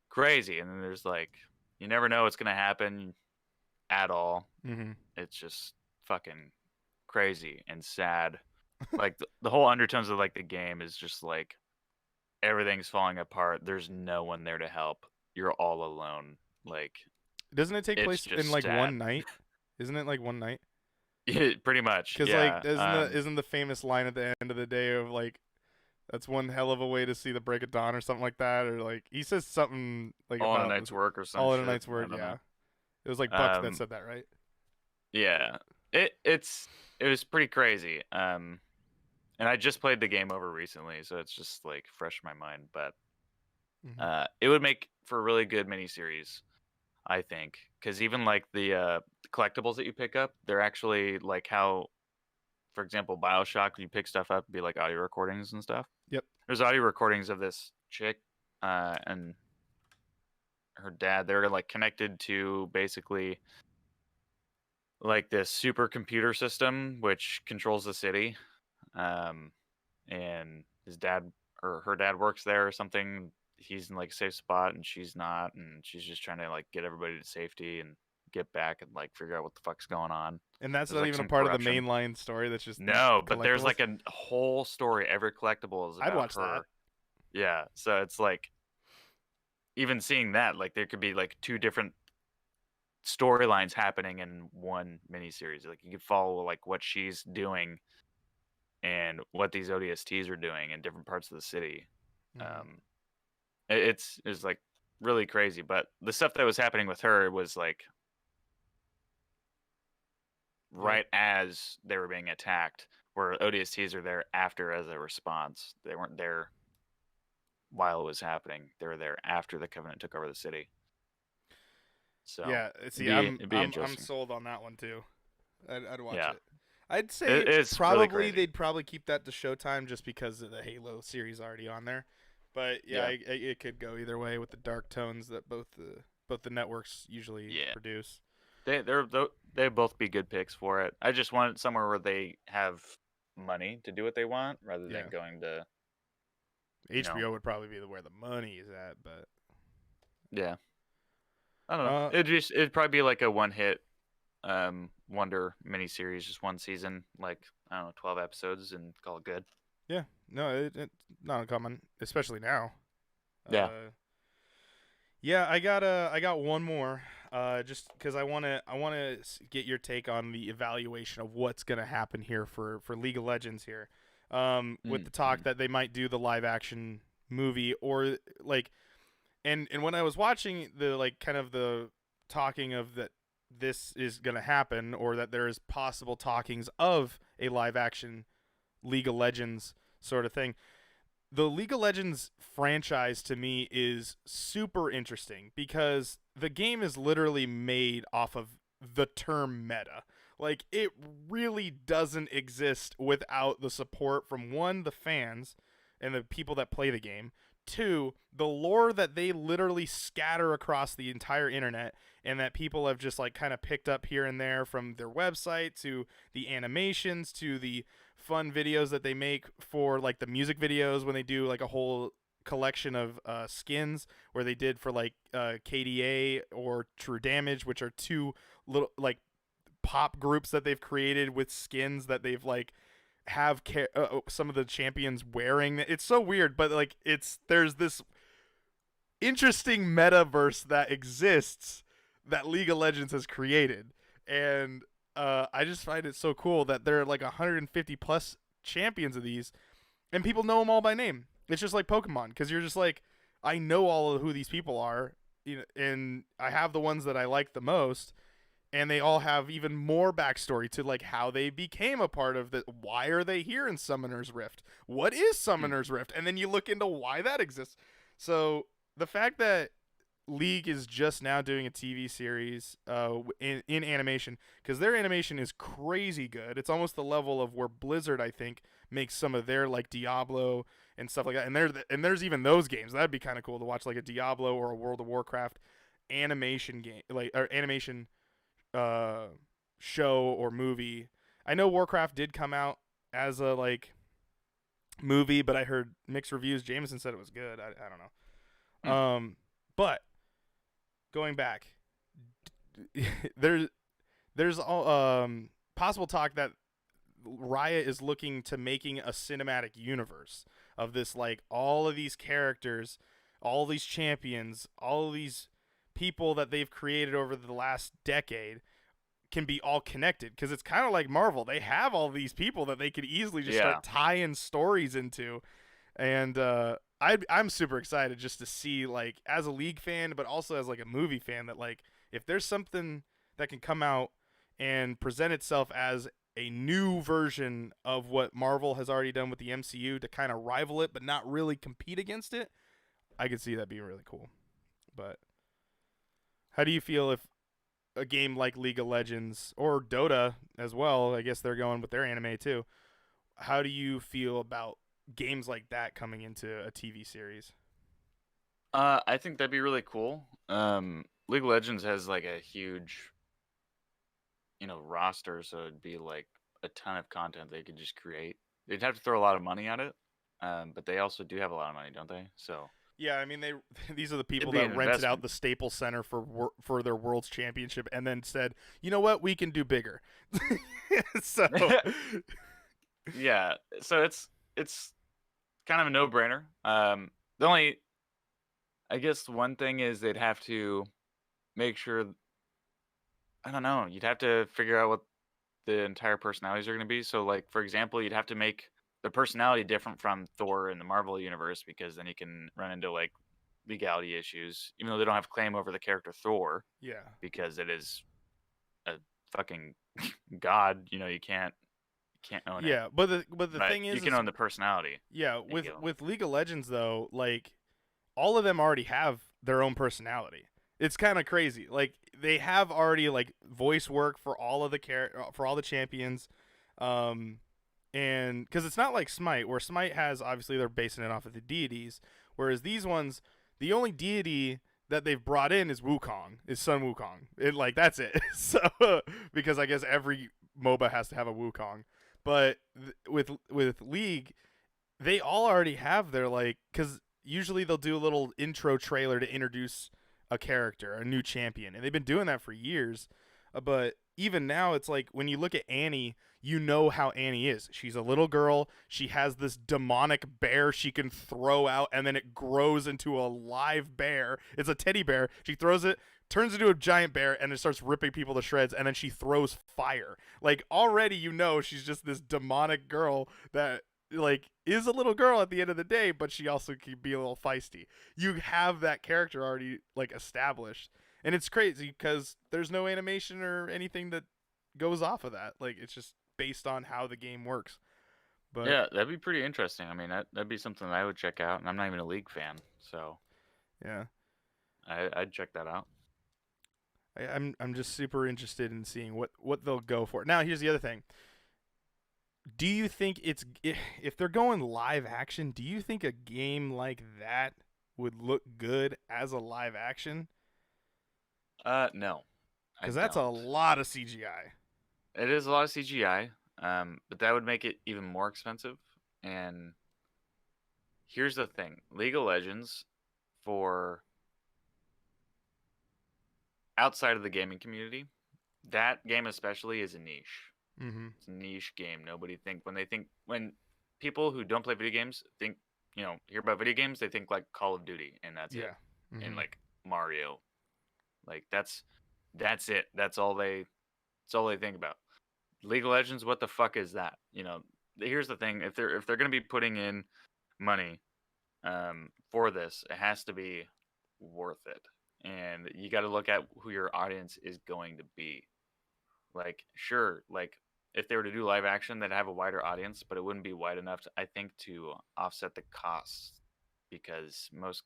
crazy. And then there's like you never know what's gonna happen at all. Mm-hmm. It's just fucking crazy and sad. Like the whole undertones of like the game is just like everything's falling apart. There's no one there to help. You're all alone. Like Doesn't it take it's place in just like one sad. night? Isn't it like one night? Pretty much, Because like yeah. isn't the famous line at the end of the day of like that's one hell of a way to see the break of dawn or something like that or like he says something like All in a about night's work or some all in a shit. night's I work. don't know. Yeah, it was like Buck that Um, said that, right? yeah. It was pretty crazy. And I just played the game over recently, so it's just like fresh in my mind. But Mm-hmm. it would make for a really good miniseries, I think, because even like the collectibles that you pick up, they're actually like how, for example, Bioshock, when you pick stuff up, it'd be like audio recordings and stuff. Yep. There's audio recordings of this chick and her dad. They're like connected to basically like this supercomputer system which controls the city. Um, and his dad or her dad works there or something. He's in like a safe spot and she's not, and she's just trying to like get everybody to safety and get back and like figure out what the fuck's going on. And that's There's not like even a some part of the corruption. mainline story. That's just these No, but there's collectibles. like a whole story. Every collectible is I'd about watch that. her. Yeah, so it's like even seeing that, like there could be like two different storylines happening in one miniseries. Like you could follow like what she's doing and what these ODSTs are doing in different parts of the city. Mm-hmm. Um, it's like really crazy. But the stuff that was happening with her was like Yep. right as they were being attacked, where ODSTs are there after as a response. They weren't there while it was happening. They were there after the Covenant took over the city. So Yeah. it'd See, be it'd be I'm interesting. sold on that one too. I'd watch Yeah, it. I'd say it's really probably crazy. they'd probably keep that to Showtime just because of the Halo series already on there. But yeah, Yeah, it could go either way with the dark tones that both the networks usually yeah. produce. They both be good picks for it. I just want it somewhere where they have money to do what they want rather than Yeah, going to you know HBO would probably be where the money is at, but yeah. I don't know. Uh, It'd probably be like a one hit wonder miniseries, just one season, like I don't know, 12 episodes, and call it good. yeah, no, it's not uncommon, especially now. Yeah. Uh, yeah, I got one more. Just because I wanna get your take on the evaluation of what's gonna happen here for League of Legends here. With the talk Mm. that they might do the live action movie or like, and when I was watching the like kind of the talking of that this is gonna happen or that there is possible talkings of a live action League of Legends sort of thing, the League of Legends franchise to me is super interesting because the game is literally made off of the term meta. Like it really doesn't exist without the support from one, the fans and the people that play the game, two, the lore that they literally scatter across the entire internet and that people have just like kind of picked up here and there from their website to the animations to the fun videos that they make for like the music videos when they do like a whole collection of skins where they did for like KDA or True Damage, which are two little like pop groups that they've created with skins that they've like have some of the champions wearing. It's so weird, but like there's this interesting metaverse that exists that League of Legends has created, and I just find it so cool that there are like 150 plus champions of these, and people know them all by name. It's just like Pokemon because you're just like, I know all of who these people are, you know, and I have the ones that I like the most, and they all have even more backstory to like how they became a part of the. Why are they here in Summoner's Rift? What is Mm. Summoner's Rift? And then you look into why that exists. So the fact that League is just now doing a TV series in animation because their animation is crazy good. It's almost the level of where Blizzard, I think, makes some of their like Diablo and stuff like that. And there's even those games that'd be kind of cool to watch, like a Diablo or a World of Warcraft animation game, like or animation uh, show or movie. I know Warcraft did come out as a like movie, but I heard mixed reviews. Jameson said it was good. I don't know. Mm. But going back, there's there's all possible talk that Riot is looking to making a cinematic universe of this, like all of these characters, all these champions, all of these people that they've created over the last decade can be all connected because it's kind of like Marvel. They have all these people that they could easily just Yeah. start tying stories into, and I'm super excited just to see like as a League fan, but also as like a movie fan that like if there's something that can come out and present itself as a new version of what Marvel has already done with the MCU to kind of rival it, but not really compete against it, I could see that being really cool. But how do you feel if a game like League of Legends or Dota as well? I guess they're going with their anime too. How do you feel about games like that coming into a TV series? I think that'd be really cool. League of Legends has like a huge, roster, so it'd be like a ton of content they could just create. They'd have to throw a lot of money at it, but they also do have a lot of money, don't they? So Yeah, I mean they these are the it'd people be that an rented out investment. the Staples Center for their World's Championship and then said, "You know what? We can do bigger." So, Yeah, so it's kind of a no-brainer. The only, I guess, one thing is they'd have to make sure. I don't know. You'd have to figure out what the entire personalities are going to be. So, like for example, you'd have to make the personality different from Thor in the Marvel universe because then you can run into like legality issues, even though they don't have claim over the character Thor yeah. because it is a fucking god. You can't own it, Yeah, but the but thing you is can is own the personality yeah, they with give them. with League of Legends though, like all of them already have their own personality. It's kind of crazy. Like they have already like voice work for all of the for all the champions, um, and because it's not like Smite, where Smite has obviously they're basing it off of the deities, whereas these ones, the only deity that they've brought in is Wukong, is Sun Wukong. It like that's it. So because I guess every MOBA has to have a Wukong, but with League they all already have their like because usually they'll do a little intro trailer to introduce a character, a new champion, and they've been doing that for years. But even now, it's like when you look at Annie, you know how Annie is. She's a little girl. She has this demonic bear she can throw out, and then it grows into a live bear. It's a teddy bear. She throws it, turns into a giant bear, and it starts ripping people to shreds, and then she throws fire. Like, already you know she's just this demonic girl that like is a little girl at the end of the day, but she also can be a little feisty. You have that character already like established, and it's crazy because there's no animation or anything that goes off of that. Like, it's just based on how the game works. But Yeah, that'd be pretty interesting. I mean, that'd be something that I would check out, and I'm not even a League fan, so yeah, I'd check that out. I'm just super interested in seeing what they'll go for. Now, here's the other thing. Do you think it's if they're going live action? Do you think a game like that would look good as a live action? No, I Because that's a don't. lot of CGI. It is a lot of CGI, but that would make it even more expensive. And here's the thing: League of Legends, for outside of the gaming community, that game especially is a niche. Mm-hmm. It's a niche game. Nobody when people who don't play video games think, hear about video games, they think like Call of Duty and that's it. Yeah. And Mm-hmm. like Mario. Like that's it. That's all they think about. League of Legends, what the fuck is that? Here's the thing, if they're going to be putting in money for this, it has to be worth it. And you got to look at who your audience is going to be. Like, sure, like if they were to do live action, they'd have a wider audience, but it wouldn't be wide enough, I think, to offset the costs because most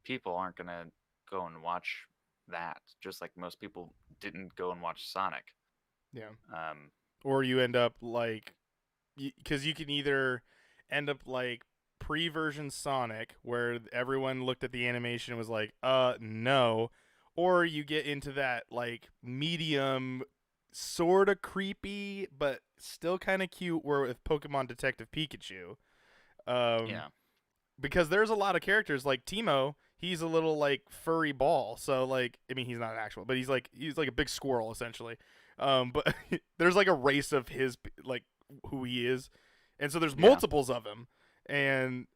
people aren't going to go and watch that, just like most people didn't go and watch Sonic. Yeah. Um, Or you end up like, because you can either end up like pre-version Sonic, where everyone looked at the animation and was like, no, or you get into that like medium, sort of creepy but still kind of cute, where with Pokemon Detective Pikachu. Um, yeah, because there's a lot of characters like Timo. He's a little like furry ball, so like I mean he's not actual, but he's like a big squirrel essentially. But there's like a race of his like who he is, and so there's yeah. multiples of him, and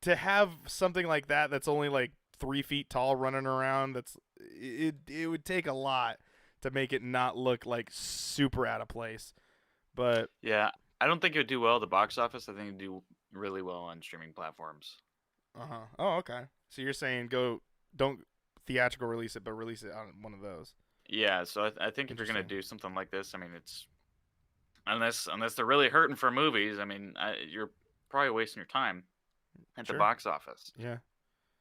to have something like that that's only like 3 feet tall running around, it would take a lot to make it not look like super out of place. But Yeah, I don't think it would do well at the box office. I think it'd do really well on streaming platforms. oh, okay. So you're saying go don't theatrical release it, but release it on one of those. Yeah, so I think if you're gonna Interesting. do something like this, I mean, it's unless they're really hurting for movies. I mean, you're probably wasting your time at the Sure. box office. Yeah.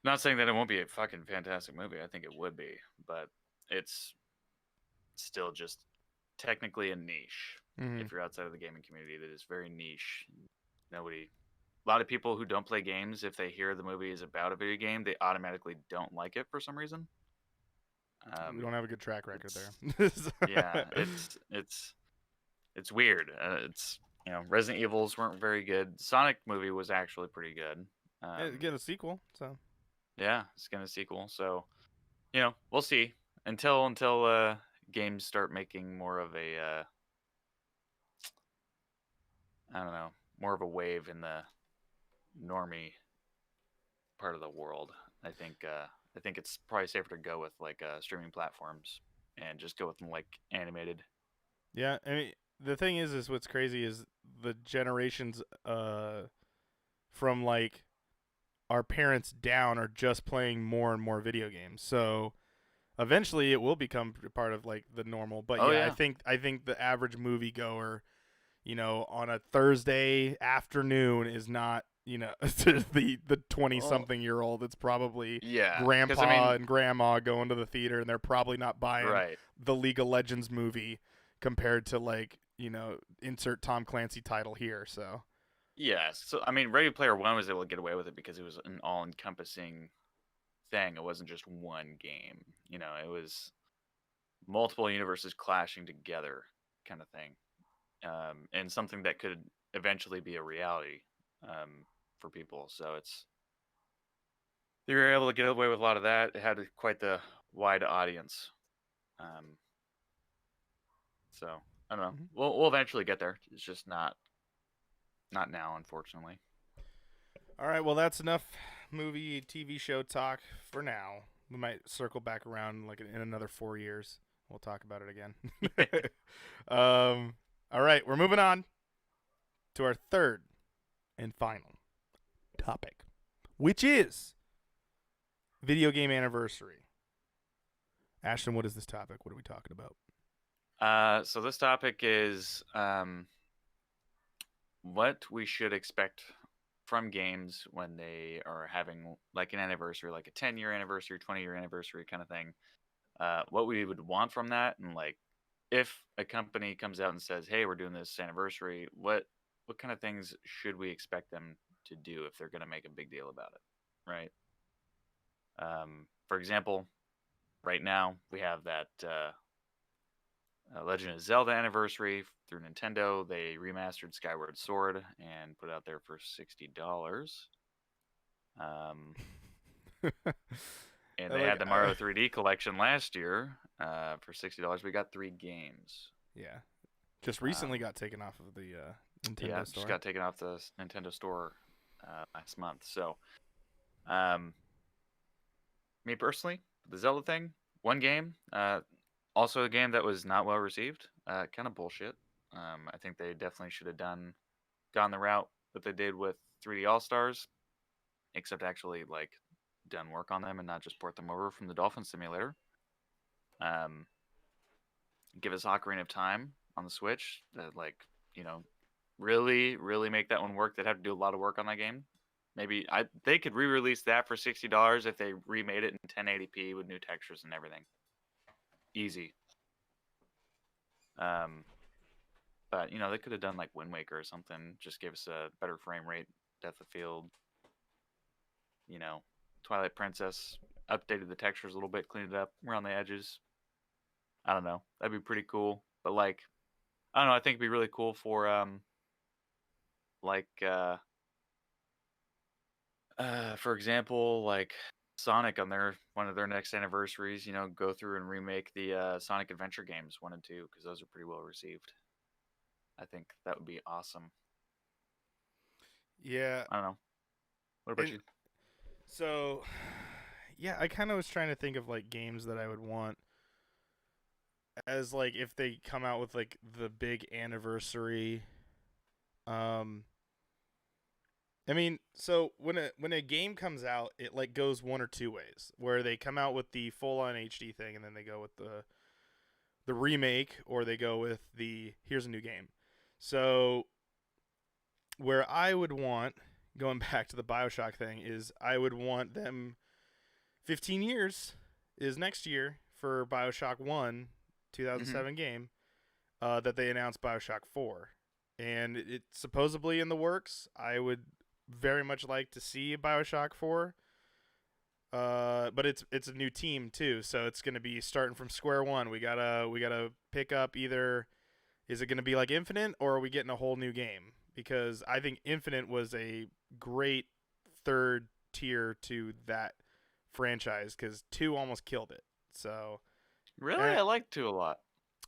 Not saying that it won't be a fucking fantastic movie. I think it would be, but it's still just technically a niche. Mm-hmm. If you're outside of the gaming community, that is very niche. Nobody A lot of people who don't play games, if they hear the movie is about a video game, they automatically don't like it for some reason. We Um, don't have a good track record there. it's Yeah, it's weird. It's Resident Evils weren't very good. Sonic movie was actually pretty good. Get a sequel. So Yeah, it's gonna sequel, so we'll see until games start making more of a I don't know, more of a wave in the normie part of the world. I think it's probably safer to go with like streaming platforms and just go with them like animated. yeah, I mean the thing is what's crazy is the generations from like our parents down are just playing more and more video games. So eventually it will become part of like the normal. But Oh yeah, yeah, I think the average moviegoer, on a Thursday afternoon is not, the 20 well something year old. It's probably yeah, because I grandpa mean and grandma going to the theater, and they're probably not buying right the League of Legends movie compared to like, insert Tom Clancy title here. So yeah. So I mean, Ready Player One was able to get away with it because it was an all encompassing thing. It wasn't just one game. It was multiple universes clashing together kind of thing, and something that could eventually be a reality, for people. So They were able to get away with a lot of that. It had quite the wide audience. Um, so I don't know. Mhm. We'll eventually get there. It's just not now, unfortunately. All right, well, that's enough movie, TV show talk for now. We might circle back around like in another 4 years. We'll talk about it again. All right, we're moving on to our third and final topic, which is video game anniversary. Ashton, what is this topic? What are we talking about? So this topic is what we should expect from games when they are having like an anniversary, like a 10-year anniversary, 20-year anniversary kind of thing. What we would want from that, and like if a company comes out and says, "Hey, we're doing this anniversary," what kind of things should we expect them to do if they're going to make a big deal about it, right? For example, right now we have that Legend of Zelda anniversary through Nintendo. They remastered Skyward Sword and put it out there for $60. Um, and they Like, had the Mario 3D collection last year for $60. We got 3 games. yeah, just recently Um, got taken off of the yeah, Nintendo just store. got taken off the Nintendo store last month. So, um, me personally, the Zelda thing, one game, also a game that was not well received. Kind of bullshit. I think they definitely should have gone the route that they did with 3D All Stars, except actually like done work on them and not just port them over from the Dolphin Simulator. Um, give us Ocarina of Time on the Switch. That like you know really make that one work. They'd have to do a lot of work on that game. Maybe they could re-release that for $60 if they remade it in 1080p with new textures and everything. Easy. Um, but they could have done like Wind Waker or something. Just give us a better frame rate, depth of field. You know, Twilight Princess updated the textures a little bit, cleaned it up around the edges. I don't know. That'd be pretty cool. But like, I don't know. I think it'd be really cool for like for example, like Sonic on their one of their next anniversaries, go through and remake the Sonic Adventure games 1 and 2 because those are pretty well received. I think that would be awesome. Yeah, I don't know. What about and you? so yeah, I kind of was trying to think of like games that I would want as like if they come out with like the big anniversary. Um, I mean, so when a game comes out, it like goes one or two ways. Where they come out with the full on HD thing, and then they go with the remake, or they go with the here's a new game. So where I would want, going back to the BioShock thing, is I would want them 15 years is next year for BioShock 1 Hmm. 2007 game that they announced BioShock 4. And it's supposedly in the works. I would very much like to see BioShock 4. But it's a new team too, so it's going to be starting from square one. We gotta pick up either is it going to be like Infinite or are we getting a whole new game? Because I think Infinite was a great third tier to that franchise because two almost killed it. So Really, and I like 2 a lot.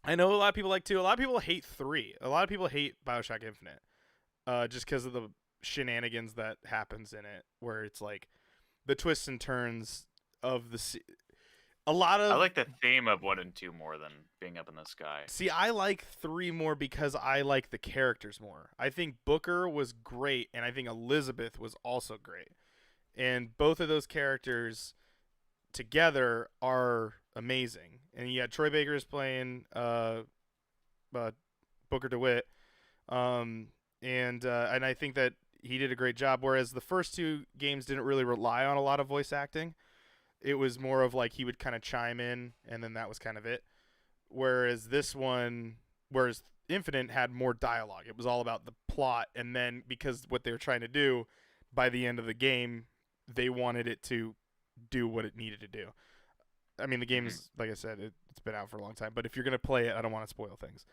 I know a lot of people like two. A lot of people hate three. A lot of people hate Bioshock Infinite, just because of the shenanigans that happens in it, where it's like the twists and turns of a lot I of like the theme of 1 and 2 more than being up in the sky. see. I like three more because I like the characters more. I think Booker was great, and I think Elizabeth was also great, and both of those characters together are amazing. And you had Troy Baker is playing uh, Booker DeWitt, um, and I think that he did a great job. Whereas the first two games didn't really rely on a lot of voice acting. It was more of like he would kind of chime in, and then that was kind of it. Whereas Infinite had more dialogue. It was all about the plot, and then because what they were trying to do by the end of the game, they wanted it to do what it needed to do. I mean, the Hmm. game's like I said, it's been out for a long time. But if you're gonna play it, I don't want to spoil things.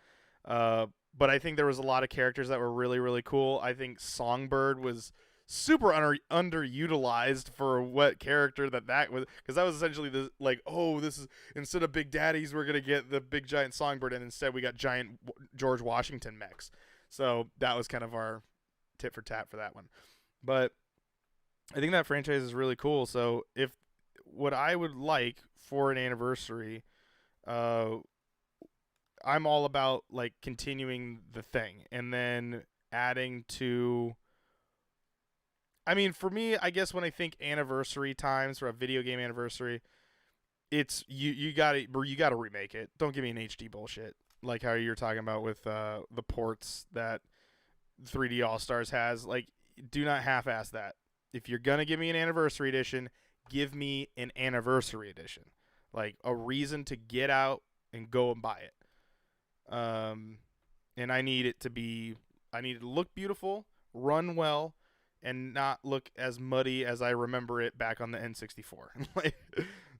But I think there was a lot of characters that were really really cool. I think Songbird was super underutilized for what character that was, because that was essentially the like, oh, this is, instead of Big Daddies we're gonna get the big giant songbird, and instead we got giant George Washington mechs. So that was kind of our tit for tat for that one. But I think that franchise is really cool. So if what I would like for an anniversary, uh, I'm all about like continuing the thing and then adding to. I mean, for me, I guess when I think anniversary times for a video game anniversary, it's you got to remake it. Don't give me an HD bullshit like how you're talking about with the ports that 3D All Stars has. Like, do not half-ass that. If you're gonna give me an anniversary edition, give me an anniversary edition, like a reason to get out and go and buy it. And I need it to be, I need it to look beautiful, run well, and not look as muddy as I remember it back on the N64. Like,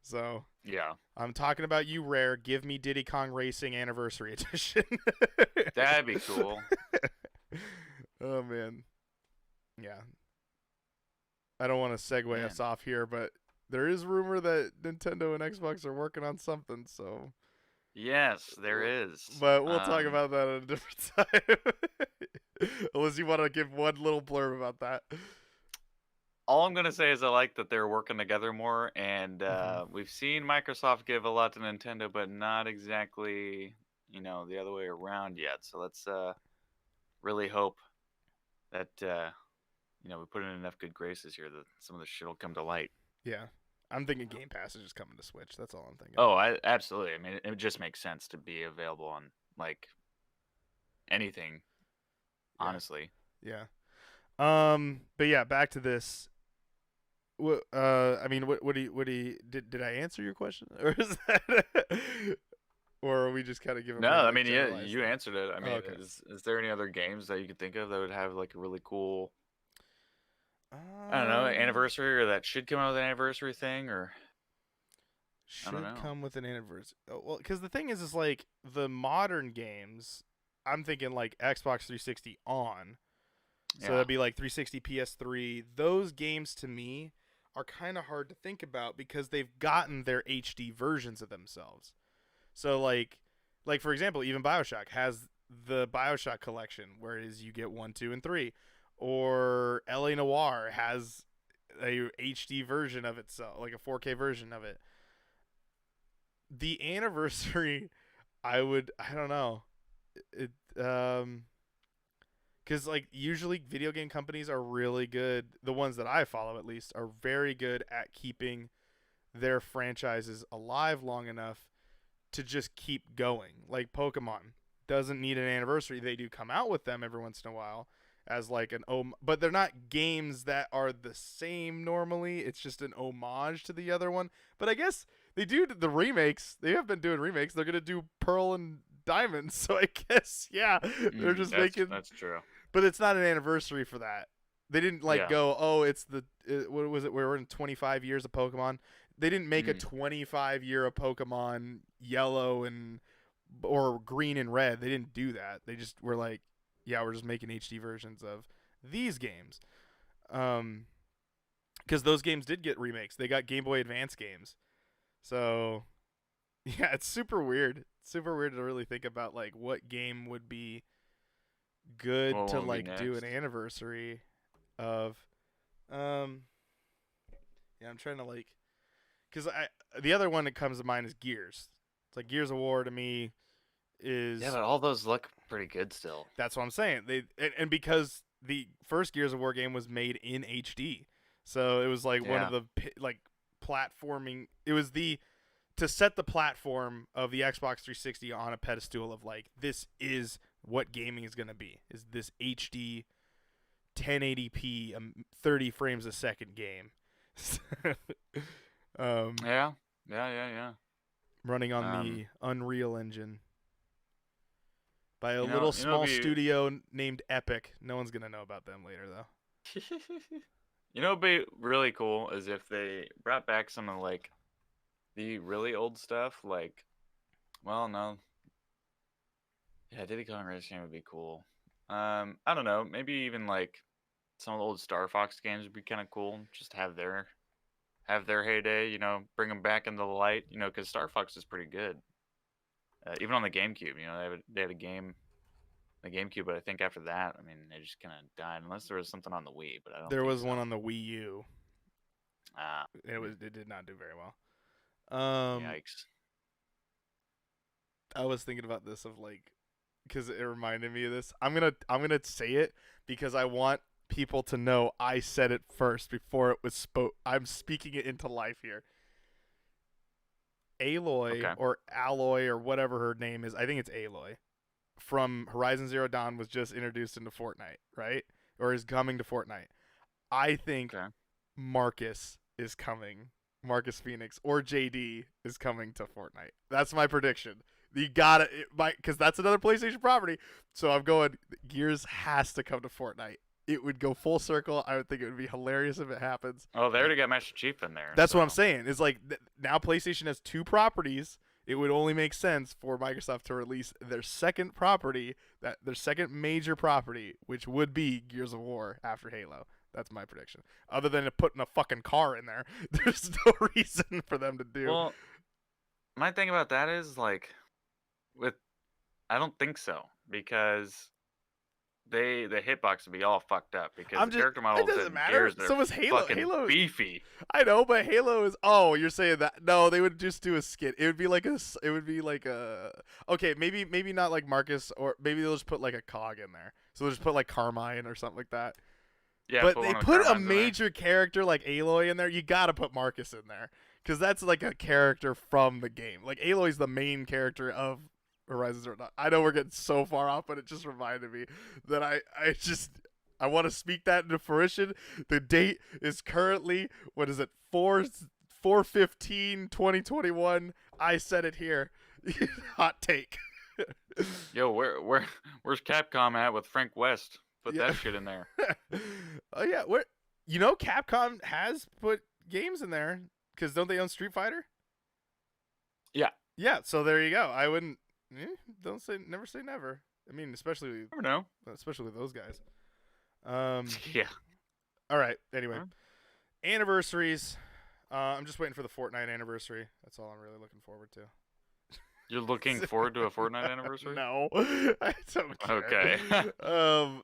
so Yeah, I'm talking about you, Rare. Give me Diddy Kong Racing Anniversary Edition. that'd be cool. Oh man, yeah. I don't want to segue us Man, off here, but there is rumor that Nintendo and Xbox are working on something. So, yes, there is. but we'll talk about that at a different time. Unless you want to give one little blurb about that. All I'm gonna say is I like that they're working together more, and Mm-hmm. we've seen Microsoft give a lot to Nintendo, but not exactly, the other way around yet. So let's really hope that we put in enough good graces here that some of this shit will come to light. Yeah, I'm thinking Game Pass is just coming to Switch. That's all I'm thinking. Oh, I absolutely. I mean, it just makes sense to be available on like anything, Yeah, honestly. yeah. But yeah, back to this. I mean, what do you did I answer your question, or is that, or are we just kind of giving No, more I like mean, yeah, generalized you thing? answered it. I Oh, mean, okay. is there any other games that you could think of that would have like a really cool, I don't know, Um, anniversary, or that should come out with an anniversary thing, or I don't should know. come with an anniversary. Oh, well, because the thing is like the modern games. I'm thinking like Xbox 360 on. So Yeah. that'd be like 360, PS3. Those games to me are kind of hard to think about because they've gotten their HD versions of themselves. So like for example, even BioShock has the BioShock collection, where it is you get 1, 2, and 3, or LA Noire has a HD version of itself, like a 4K version of it. The anniversary, I don't know, it because like usually video game companies are really good, the ones that I follow at least are very good at keeping their franchises alive long enough to just keep going. Like Pokemon doesn't need an anniversary. They do come out with them every once in a while as like but they're not games that are the same normally. It's just an homage to the other one. But I guess they do the remakes. They have been doing remakes. They're gonna do Pearl and Diamond. So I guess yeah, they're Mm, just making. that's true. But it's not an anniversary for that. They didn't like Yeah. go, oh, it's what was it? We're in 25 years of Pokemon. They didn't make a Mm. 25-year of Pokemon Yellow and or Green and Red. They didn't do that. They just were like, yeah, we're just making HD versions of these games. Um, because those games did get remakes. They got Game Boy Advance games. So yeah, it's super weird. It's super weird to really think about like what game would be good What to will be like do an next? anniversary of. Um, yeah, I'm trying to like, because I the other one that comes to mind is Gears. It's like Gears of War to me Yeah, is, but all those look pretty good still. that's what I'm saying. And because the first Gears of War game was made in HD, so it was like one of Yeah. the like platforming. It was the to set the platform of the Xbox 360 on a pedestal of like, this is what gaming is going to be. Is this HD 1080p 30 frames a second game. um, Yeah. Yeah. Yeah. Yeah. running on Um, the Unreal Engine by a you know, little you know, small be studio named Epic. No one's gonna know about them later though. what'd be really cool is if they brought back some of like the really old stuff. Like, well, no, yeah, Diddy Kong Racing would be cool. I don't know, maybe even like some of the old Star Fox games would be kind of cool. Just have their heyday. Bring them back into the light. Because Star Fox is pretty good. Even on the GameCube, they had a game, the GameCube, but I think after that, I mean, they just kind of died. Unless there was something on the Wii, but I don't There think was so. one on the Wii U. Ah, It did not do very well. yikes. I was thinking about this of like, because it reminded me of this. I'm gonna say it because I want people to know I said it first before it was spoke. I'm speaking it into life here. Aloy Okay. or Alloy or whatever her name is. I think it's Aloy from Horizon Zero Dawn was just introduced into Fortnite, right? Or is coming to Fortnite. I think Okay. Marcus is coming. Marcus Phoenix or JD is coming to Fortnite. That's my prediction. You got it, because that's another PlayStation property. So I'm going. Gears has to come to Fortnite. It would go full circle. I would think it would be hilarious if it happens. Oh, they already got Master Chief in there. That's what I'm So saying. It's like now PlayStation has two properties. It would only make sense for Microsoft to release their second property, their second major property, which would be Gears of War after Halo. That's my prediction. Other than putting a fucking car in there, there's no reason for them to do. well, my thing about that is like, with I don't think so because the hitbox would be all fucked up because I'm the just. character It models doesn't in matter. Gears they're So was Halo. fucking Halo. beefy. I know, but Halo is. Oh, you're saying that? No, they would just do a skit. It would be like a. It would be like a. Okay, maybe not like Marcus, or maybe they'll just put like a cog in there. So they'll just put like Carmine or something like that. Yeah, But put they one of the put a Carmines in there. major character like Aloy in there. You gotta put Marcus in there because that's like a character from the game. Like Aloy's the main character of Horizon Zero Dawn. I know we're getting so far off, but it just reminded me that I want to speak that into fruition. The date is currently, what is it, 4/15/2021. I said it here. Hot take. Yo, where's Capcom at with Frank West? Put Yeah. that shit in there. Oh yeah, Capcom has put games in there because don't they own Street Fighter? Yeah. Yeah, so there you go. I wouldn't. Never say never. I mean, especially Never know. with those guys. Yeah. All right. Anyway, Alright. anniversaries. I'm just waiting for the Fortnite anniversary. That's all I'm really looking forward to. You're looking forward to a Fortnite anniversary? No, I don't care. Okay.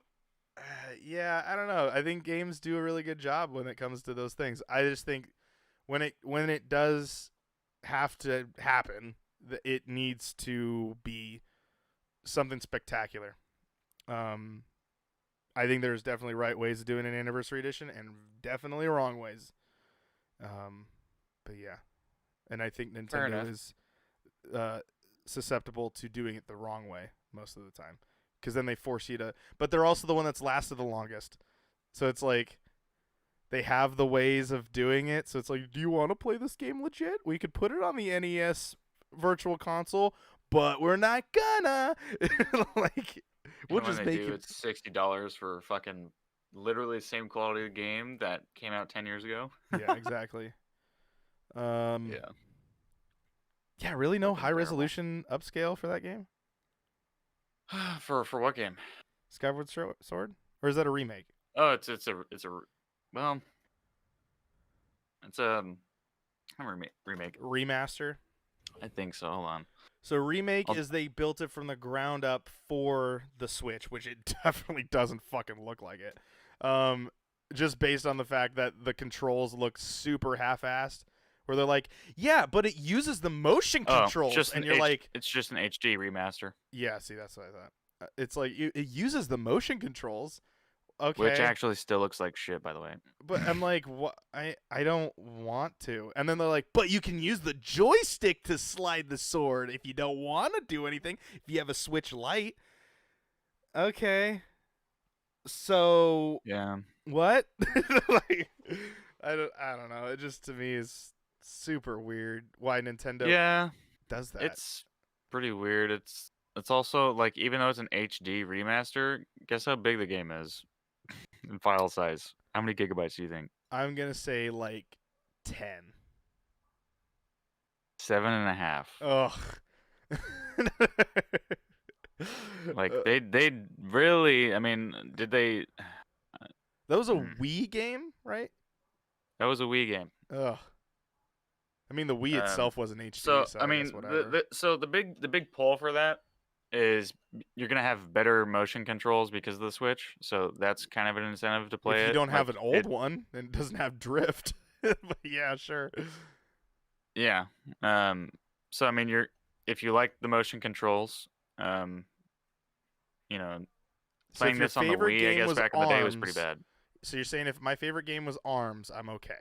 Yeah, I don't know. I think games do a really good job when it comes to those things. I just think when it does have to happen, it needs to be something spectacular. I think there's definitely right ways of doing an anniversary edition and definitely wrong ways. But yeah, and I think Fair Nintendo enough. is susceptible to doing it the wrong way most of the time, because then they force you to. But they're also the one that's lasted the longest, so it's like they have the ways of doing it. So it's like, do you want to play this game legit? We could put it on the NES Virtual Console, but we're not gonna. Like, we'll And when just they make do, it. it's $60 for fucking literally the same quality of game that came out 10 years ago. Yeah, exactly. Yeah. Yeah, really no Fucking high terrible. resolution upscale for that game? For what game? Skyward Sword? Or is that a remake? Oh, it's well, it's a remake. Remaster? I think so. Hold on. So remake I'll- is they built it from the ground up for the Switch, which it definitely doesn't fucking look like it. Just based on the fact that the controls look super half-assed, where they're like, yeah, but it uses the motion controls, just and an you're like, it's just an HD remaster, yeah, see, that's what I thought. It's like it uses the motion controls. Okay. which actually still looks like shit, by the way. But I'm like, what? I don't want to. And then they're like, but you can use the joystick to slide the sword if you don't want to do anything. If you have a Switch Lite. Okay. So Yeah. what? Like, I don't know. It just to me is super weird why Nintendo Yeah. does that. It's pretty weird. It's also like, even though it's an HD remaster, guess how big the game is in file size? How many gigabytes do you think? I'm gonna say like 10. 7.5. Ugh. Like they really. I mean, did they? That was a Mm. Wii game, right? That was a Wii game. Ugh. I mean, the Wii Um, itself wasn't HD, so so I I guess mean, whatever. the big pull for that is you're gonna have better motion controls because of the Switch. So that's kind of an incentive to If play you it. don't have an Like old it, one and it doesn't have drift, but yeah, sure. yeah. Um, so I mean, you're if you like the motion controls, um, you know, So if playing your this on the favorite Wii, I game guess was back in the day was pretty Arms, bad. so you're saying if my favorite game was Arms, I'm okay.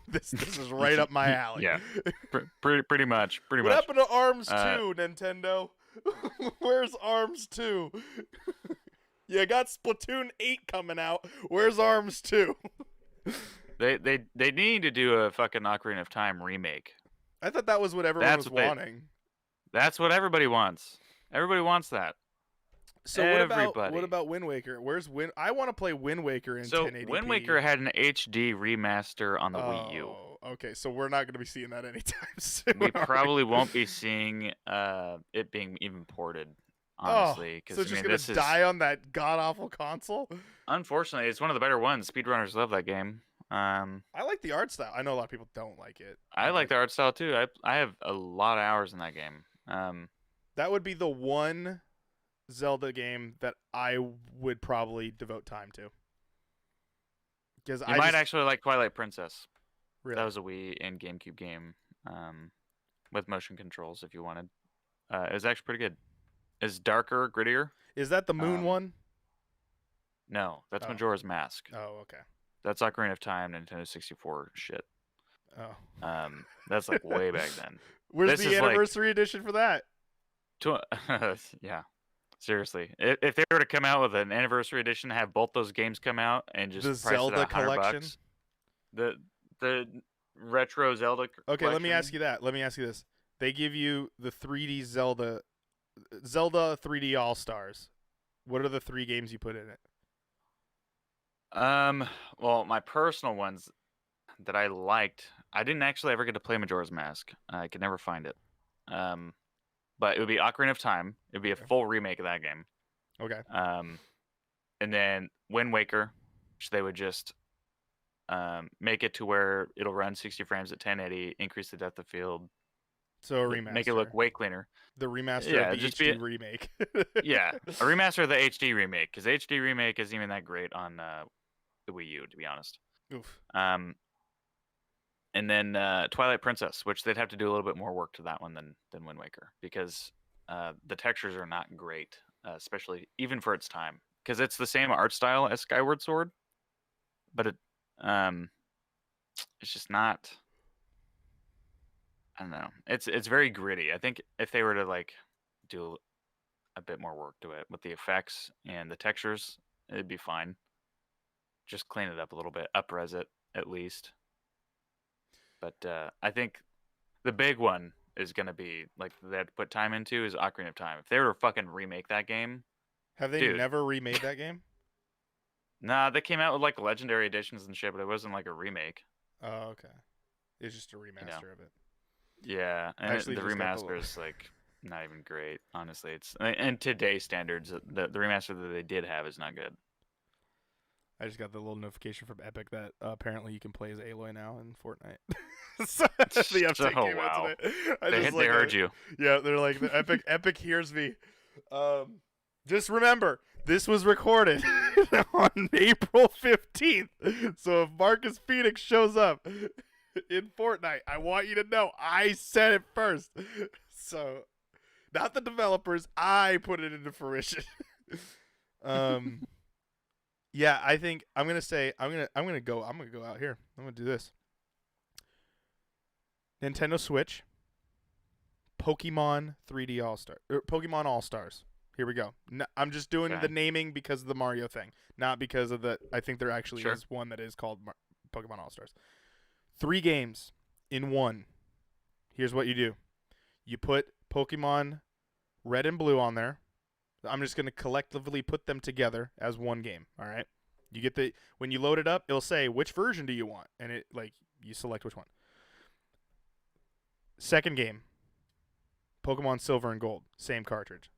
This is right up my alley. Yeah, pretty much, pretty What much. happened to Arms Uh, 2, Nintendo? Where's Arms 2? You got Splatoon 8 coming out. Where's Arms 2? they need to do a fucking Ocarina of Time remake. I thought that was what everyone That's was what they. wanting. That's what everybody wants. Everybody wants that. So what Everybody. about Wind Waker? Where's Wind? I want to play Wind Waker in So Wind Waker 1080p. had an HD remaster on the Wii U. Oh, okay. So we're not going to be seeing that anytime soon, We are we? probably won't be seeing it being even ported, Oh, honestly, so because it's I just mean gonna this is die on that god awful console? unfortunately it's one of the better ones. Speedrunners love that game. I like the art style. I know a lot of people don't like it, I like but the art style too. I have a lot of hours in that game. that would be the one Zelda game that I would probably devote time to. Because You I might just actually like Twilight Princess. That really was a Wii and GameCube game with motion controls if you wanted. It was actually pretty good. It's darker, grittier. is that the Moon Um, one? no, that's Oh, Majora's Mask. oh, okay. That's Ocarina of Time, Nintendo 64 shit. Oh, That's like way back then. where's This the is like, anniversary edition for that? yeah, seriously. If they were to come out with an anniversary edition, have both those games come out and The just price it at Zelda collection. $100, the retro Zelda Okay, let me ask collection. you that. Let me ask you this. They give you the 3D Zelda 3D All Stars. What are the 3 games you put in it? Well, my personal ones that I liked, I didn't actually ever get to play Majora's Mask. I could never find it. Um, but it would be Ocarina of Time. It would be a Okay. full remake of that game. Okay. Um, and then Wind Waker, which they would just make it to where it'll run 60 frames at 1080, increase the depth of field, So a make it look remaster. way cleaner. The remaster of Yeah, the just be HD remake. yeah, a remaster of the HD remake because HD remake isn't even that great on the Wii U, to be honest. Oof. Um, and then Twilight Princess, which they'd have to do a little bit more work to that one than Wind Waker because the textures are not great, especially even for its time because it's the same art style as Skyward Sword, but um, it's just not. I don't know. It's very gritty. I think if they were to like do a bit more work to it with the effects and the textures, it'd be fine. Just clean it up a little bit, upres it at least. But I think the big one is gonna be like that put time into is Ocarina of Time. If they were to fucking remake that game, Have they dude. never remade that game? Nah, they came out with like legendary editions and shit, but it wasn't like a remake. Oh, okay. It's just a You know? remaster of it. Yeah, I and actually the just got remaster is like not even great. Honestly, it's and today's standards, the remaster that they did have is not good. I just got the little notification from Epic that apparently you can play as Aloy now in Fortnite. So, the update Oh came out wow, today. I they just they like heard you. yeah, they're like the Epic hears me. Just remember, this was recorded on April 15th. So if Marcus Phoenix shows up in Fortnite, I want you to know I said it first. So not the developers, I put it into fruition. um Yeah, I think I'm gonna say I'm gonna go out here. I'm gonna do this. Nintendo Switch, Pokemon 3D All Star, Pokemon All Stars. Here we go. No, I'm just doing the Okay, naming because of the Mario thing, not because of the. I think there actually sure. is one that is called Pokemon All Stars. 3 games in one. Here's what you do: you put Pokemon Red and Blue on there. I'm just gonna collectively put them together as one game. All right. You get the when you load it up, it'll say which version do you want, and it like you select which one. Second game, Pokemon Silver and Gold, same cartridge.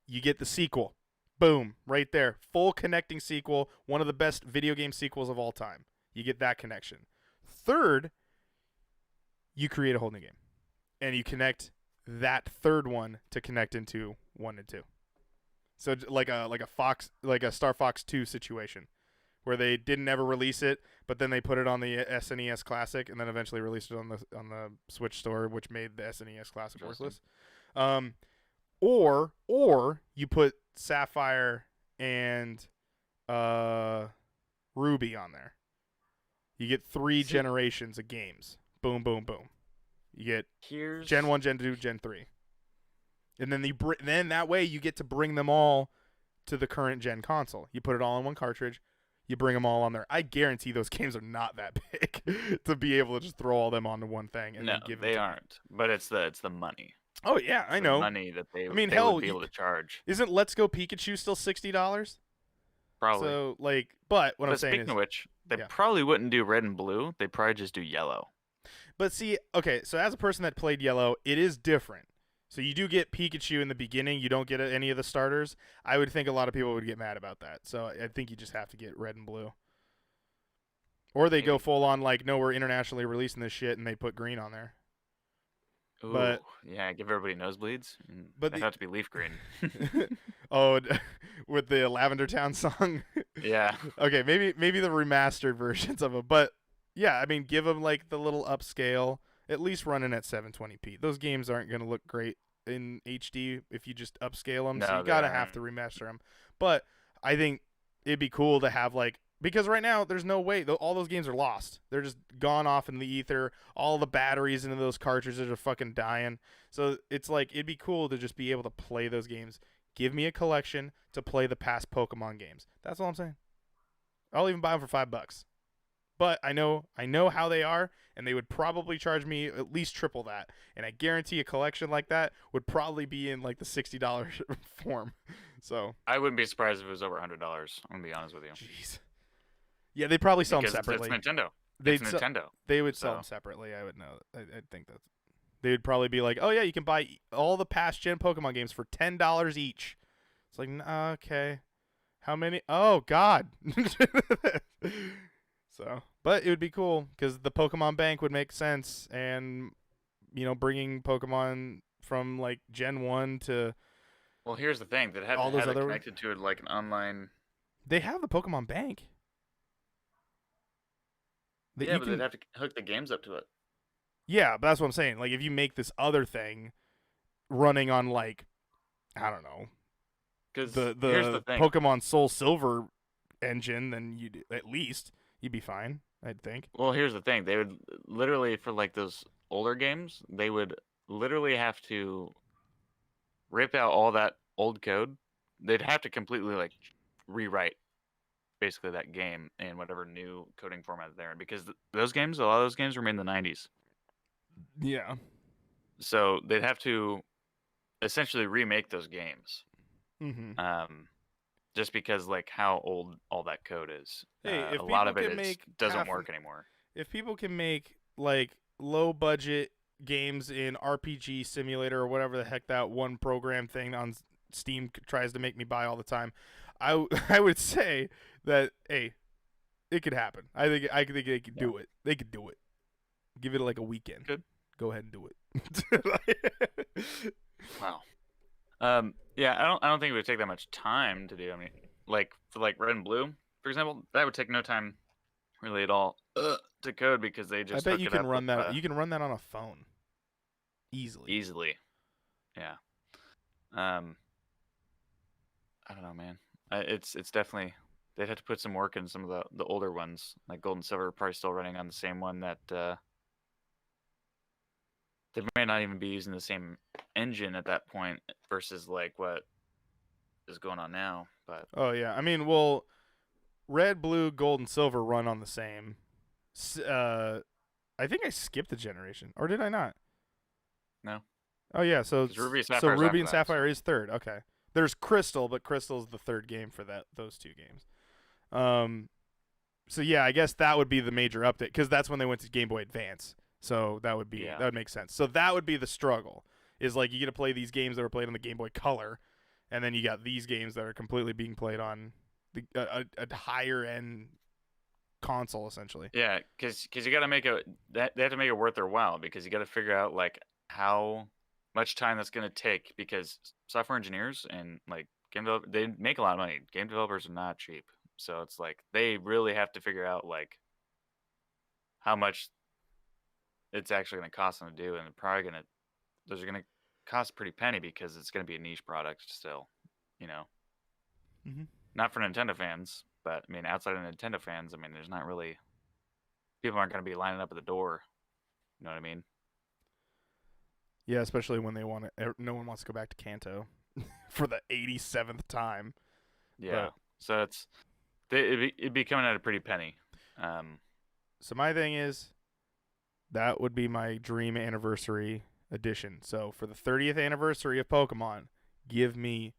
You get the sequel, Boom, right there. Full connecting sequel, one of the best video game sequels of all time. You get that connection. Third, you create a whole new game. And you connect that third one to connect into 1 and 2. So like a Star Fox 2 situation where they didn't ever release it, but then they put it on the SNES Classic and then eventually released it on the Switch store, which made the SNES Classic worthless. Or you put Sapphire and Ruby on there. You get 3 generations of games. Boom, boom, boom. You get Gen 1, Gen 2, Gen 3. And then that way you get to bring them all to the current gen console. You put it all in one cartridge. You bring them all on there. I guarantee those games are not that big to be able to just throw all them onto one thing. And no, then give they aren't. But it's the money. Oh yeah, I know. Money that they would be able to charge. Isn't Let's Go Pikachu still $60? Probably. So but I'm saying speaking of which, they probably wouldn't do red and blue. They'd probably just do yellow. But see, okay, so as a person that played yellow, it is different. So you do get Pikachu in the beginning. You don't get any of the starters. I would think a lot of people would get mad about that. So I think you just have to get red and blue. Or they go full on like, no, we're internationally releasing this shit, and they put green on there. Ooh, but yeah, give everybody nosebleeds. But they have to be leaf green. Oh, with the Lavender Town song. Yeah. Okay, maybe the remastered versions of them, but yeah, I mean, give them like the little upscale, at least running at 720p. Those games aren't going to look great in HD if you just upscale them, so you gotta have to remaster them. But I think it'd be cool to have because right now there's no way all those games are lost. They're just gone off in the ether. All the batteries into those cartridges are fucking dying. So it's like it'd be cool to just be able to play those games. Give me a collection to play the past Pokemon games. That's all I'm saying. I'll even buy them for $5. But I know how they are, and they would probably charge me at least triple that. And I guarantee a collection like that would probably be in like the $60 form. So I wouldn't be surprised if it was over $100. I'm gonna be honest with you. Jeez. Yeah, they'd probably sell them separately. It's Nintendo. Nintendo. They would sell them separately. I would know. I think that's. They would probably be like, oh yeah, you can buy all the past gen Pokemon games for $10 each. It's like, okay, how many? Oh God. So, but it would be cool because the Pokemon Bank would make sense, and bringing Pokemon from like Gen 1 to. Well, here's the thing: that have it connected to it like an online. They have the Pokemon Bank. But they'd have to hook the games up to it. Yeah, but that's what I'm saying. Like, if you make this other thing running on like, I don't know, because here's the thing. Pokemon Soul Silver engine, then you'd be fine, I'd think. Well, here's the thing. They would literally, for like those older games, they would literally have to rip out all that old code. They'd have to completely like rewrite basically that game in whatever new coding format they're in, because a lot of those games were made in the 90s. Yeah. So they'd have to essentially remake those games. Mm-hmm. Just because like how old all that code is. Hey, a lot of it doesn't work anymore. If people can make like low budget games in RPG Simulator or whatever the heck that one program thing on Steam tries to make me buy all the time, I would say that hey, it could happen. I think they could do it. They could do it. Give it like a weekend. Good. Go ahead and do it. Wow. Yeah, I don't think it would take that much time to do. I mean, like for like Red and Blue, for example, that would take no time really at all to code, because they just. I bet you can run that. You can run that on a phone. Easily. Yeah. I don't know, man. It's definitely, they'd have to put some work in some of the older ones, like Gold and Silver, probably still running on the same one that. They may not even be using the same engine at that point versus like what is going on now. But oh yeah, I mean, well, Red, Blue, Gold, and Silver run on the same. I think I skipped a generation, or did I not? No. Oh yeah, so Ruby and Sapphire is third. Okay, there's Crystal, but Crystal's the third game for those two games. So yeah, I guess that would be the major update, because that's when they went to Game Boy Advance. So that would make sense. So that would be the struggle. Is like you get to play these games that were played on the Game Boy Color, and then you got these games that are completely being played on a higher end console, essentially. Yeah, because you got to make they have to make it worth their while, because you got to figure out like how much time that's going to take, because software engineers and like game developers, they make a lot of money. Game developers are not cheap, so it's like they really have to figure out like how much it's actually going to cost them to do, and they're probably going to those are going to cost a pretty penny, because it's going to be a niche product still, you know. Mm-hmm. Not for Nintendo fans, but I mean outside of Nintendo fans, I mean there's not really, people aren't going to be lining up at the door. You know what I mean? Yeah, especially when they want to. No one wants to go back to Kanto for the 87th time. Yeah. But, So it'd be coming at a pretty penny. so my thing is, that would be my dream anniversary edition. So for the 30th anniversary of Pokemon, give me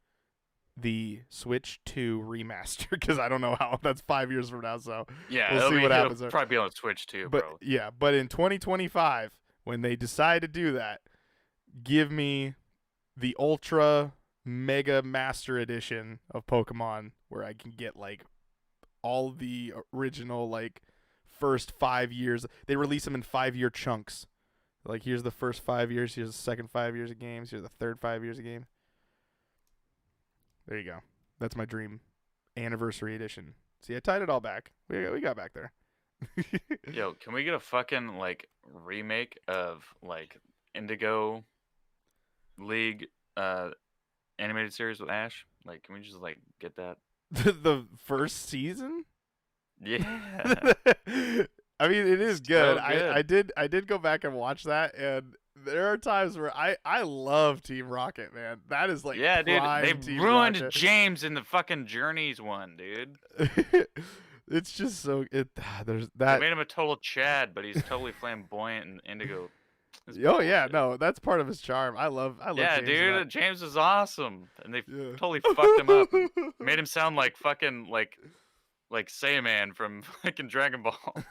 the Switch 2 remaster, because I don't know how, that's 5 years from now. So yeah, we'll see what happens. It'll probably be on Switch too, But bro. yeah, but in 2025, when they decide to do that, give me the Ultra Mega Master Edition of Pokemon, where I can get like all the original like first 5 years. They release them in 5-year chunks. Like, here's the first 5 years, here's the second 5 years of games, here's the third 5 years of games. There you go. That's my dream anniversary edition. See, I tied it all back. We got back there. Yo, can we get a fucking like remake of like Indigo League animated series with Ash? Like, can we just like get that? The first season? Yeah. I mean, it is So good. good. I did go back and watch that, and there are times where I love Team Rocket, man. That is like Yeah, dude. prime They Team ruined Rocket. James in the fucking Journeys one, dude. It's just so there's They that. made him a total Chad, but he's totally flamboyant and Indigo. It's Oh yeah, bullshit. no, that's part of his charm. I love Yeah, James in dude, James is awesome, and they that. totally fucked him up. Made him sound like fucking like Saiyaman from fucking Dragon Ball.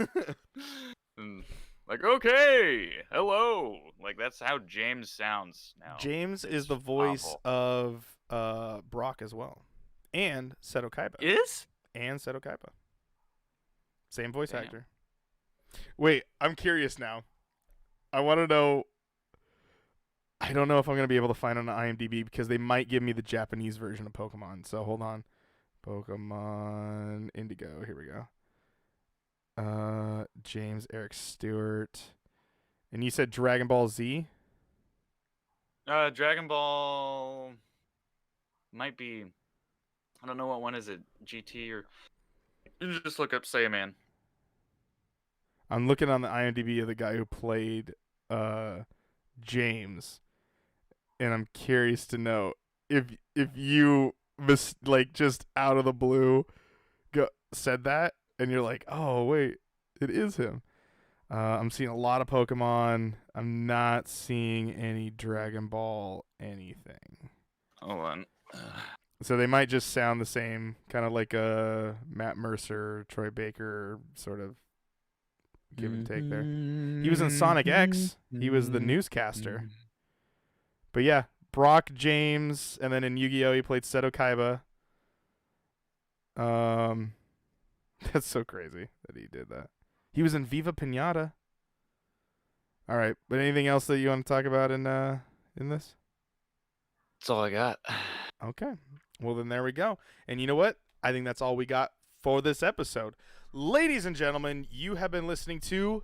And, like, okay, hello. Like, that's how James sounds now. James is It's the voice awful. of Brock as well, and Seto Kaiba. Is? And Seto Kaiba. Same voice Damn. actor. Wait, I'm curious now. I want to know. I don't know if I'm going to be able to find it on IMDb, because they might give me the Japanese version of Pokemon. So hold on. Pokemon Indigo. Here we go. James Eric Stewart. And you said Dragon Ball Z? Dragon Ball might be. I don't know what one is it. GT or. You just look up Saiyaman. I'm looking on the IMDb of the guy who played James, and I'm curious to know if you like just out of the blue said that, and you're like, oh wait, it is him. I'm seeing a lot of Pokemon. I'm not seeing any Dragon Ball anything. Hold on. So they might just sound the same, kind of like a Matt Mercer, Troy Baker sort of give and take there. He was in Sonic X. He was the newscaster. But yeah, Brock James, and then in Yu-Gi-Oh! He played Seto Kaiba. That's so crazy that he did that. He was in Viva Pinata. All right, but anything else that you want to talk about in this? That's all I got. Okay. Well, then there we go. And you know what? I think that's all we got for this episode. Ladies and gentlemen, you have been listening to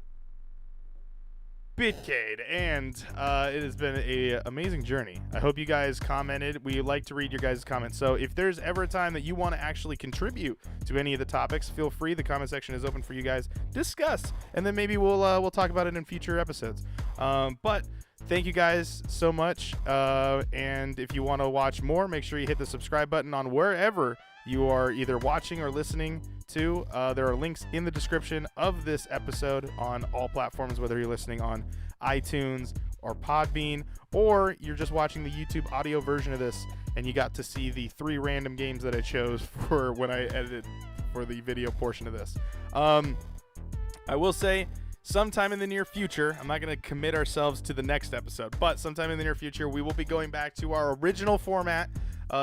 Bitcade, and it has been an amazing journey. I hope you guys commented. We like to read your guys' comments. So if there's ever a time that you want to actually contribute to any of the topics, feel free. The comment section is open for you guys. Discuss, and then maybe we'll talk about it in future episodes. But thank you guys so much. And if you want to watch more, make sure you hit the subscribe button on wherever you are either watching or listening to. There are links in the description of this episode on all platforms, whether you're listening on iTunes or Podbean, or you're just watching the YouTube audio version of this and you got to see the 3 random games that I chose for when I edited for the video portion of this. I will say, sometime in the near future, I'm not going to commit ourselves to the next episode, but sometime in the near future, we will be going back to our original format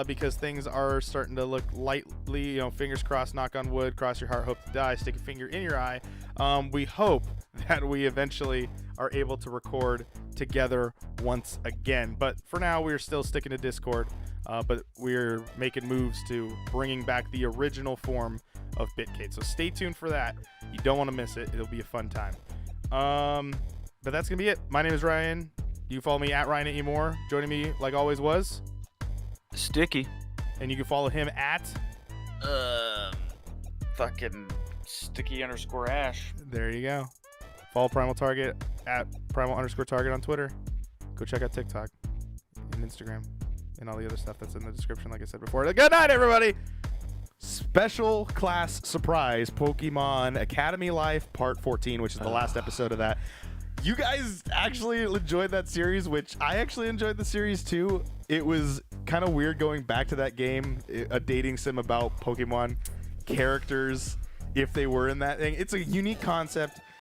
because things are starting to look lightly, fingers crossed, knock on wood, cross your heart, hope to die, stick a finger in your eye. We hope that we eventually are able to record together once again. But for now, we're still sticking to Discord, but we're making moves to bringing back the original form of Bitcade. So stay tuned for that. You don't want to miss it. It'll be a fun time. But that's going to be it. My name is Ryan. You can follow me at Ryan @emore. Joining me, like always, was Sticky. And you can follow him at Fucking Sticky_Ash. There you go. Follow Primal Target at Primal_Target on Twitter. Go check out TikTok and Instagram and all the other stuff that's in the description, like I said before. Good night, everybody. Special class surprise Pokemon Academy Life Part 14, which is the last episode of that. You guys actually enjoyed that series, which I actually enjoyed the series too. It was kind of weird going back to that game, a dating sim about Pokemon characters if they were in that thing. It's a unique concept.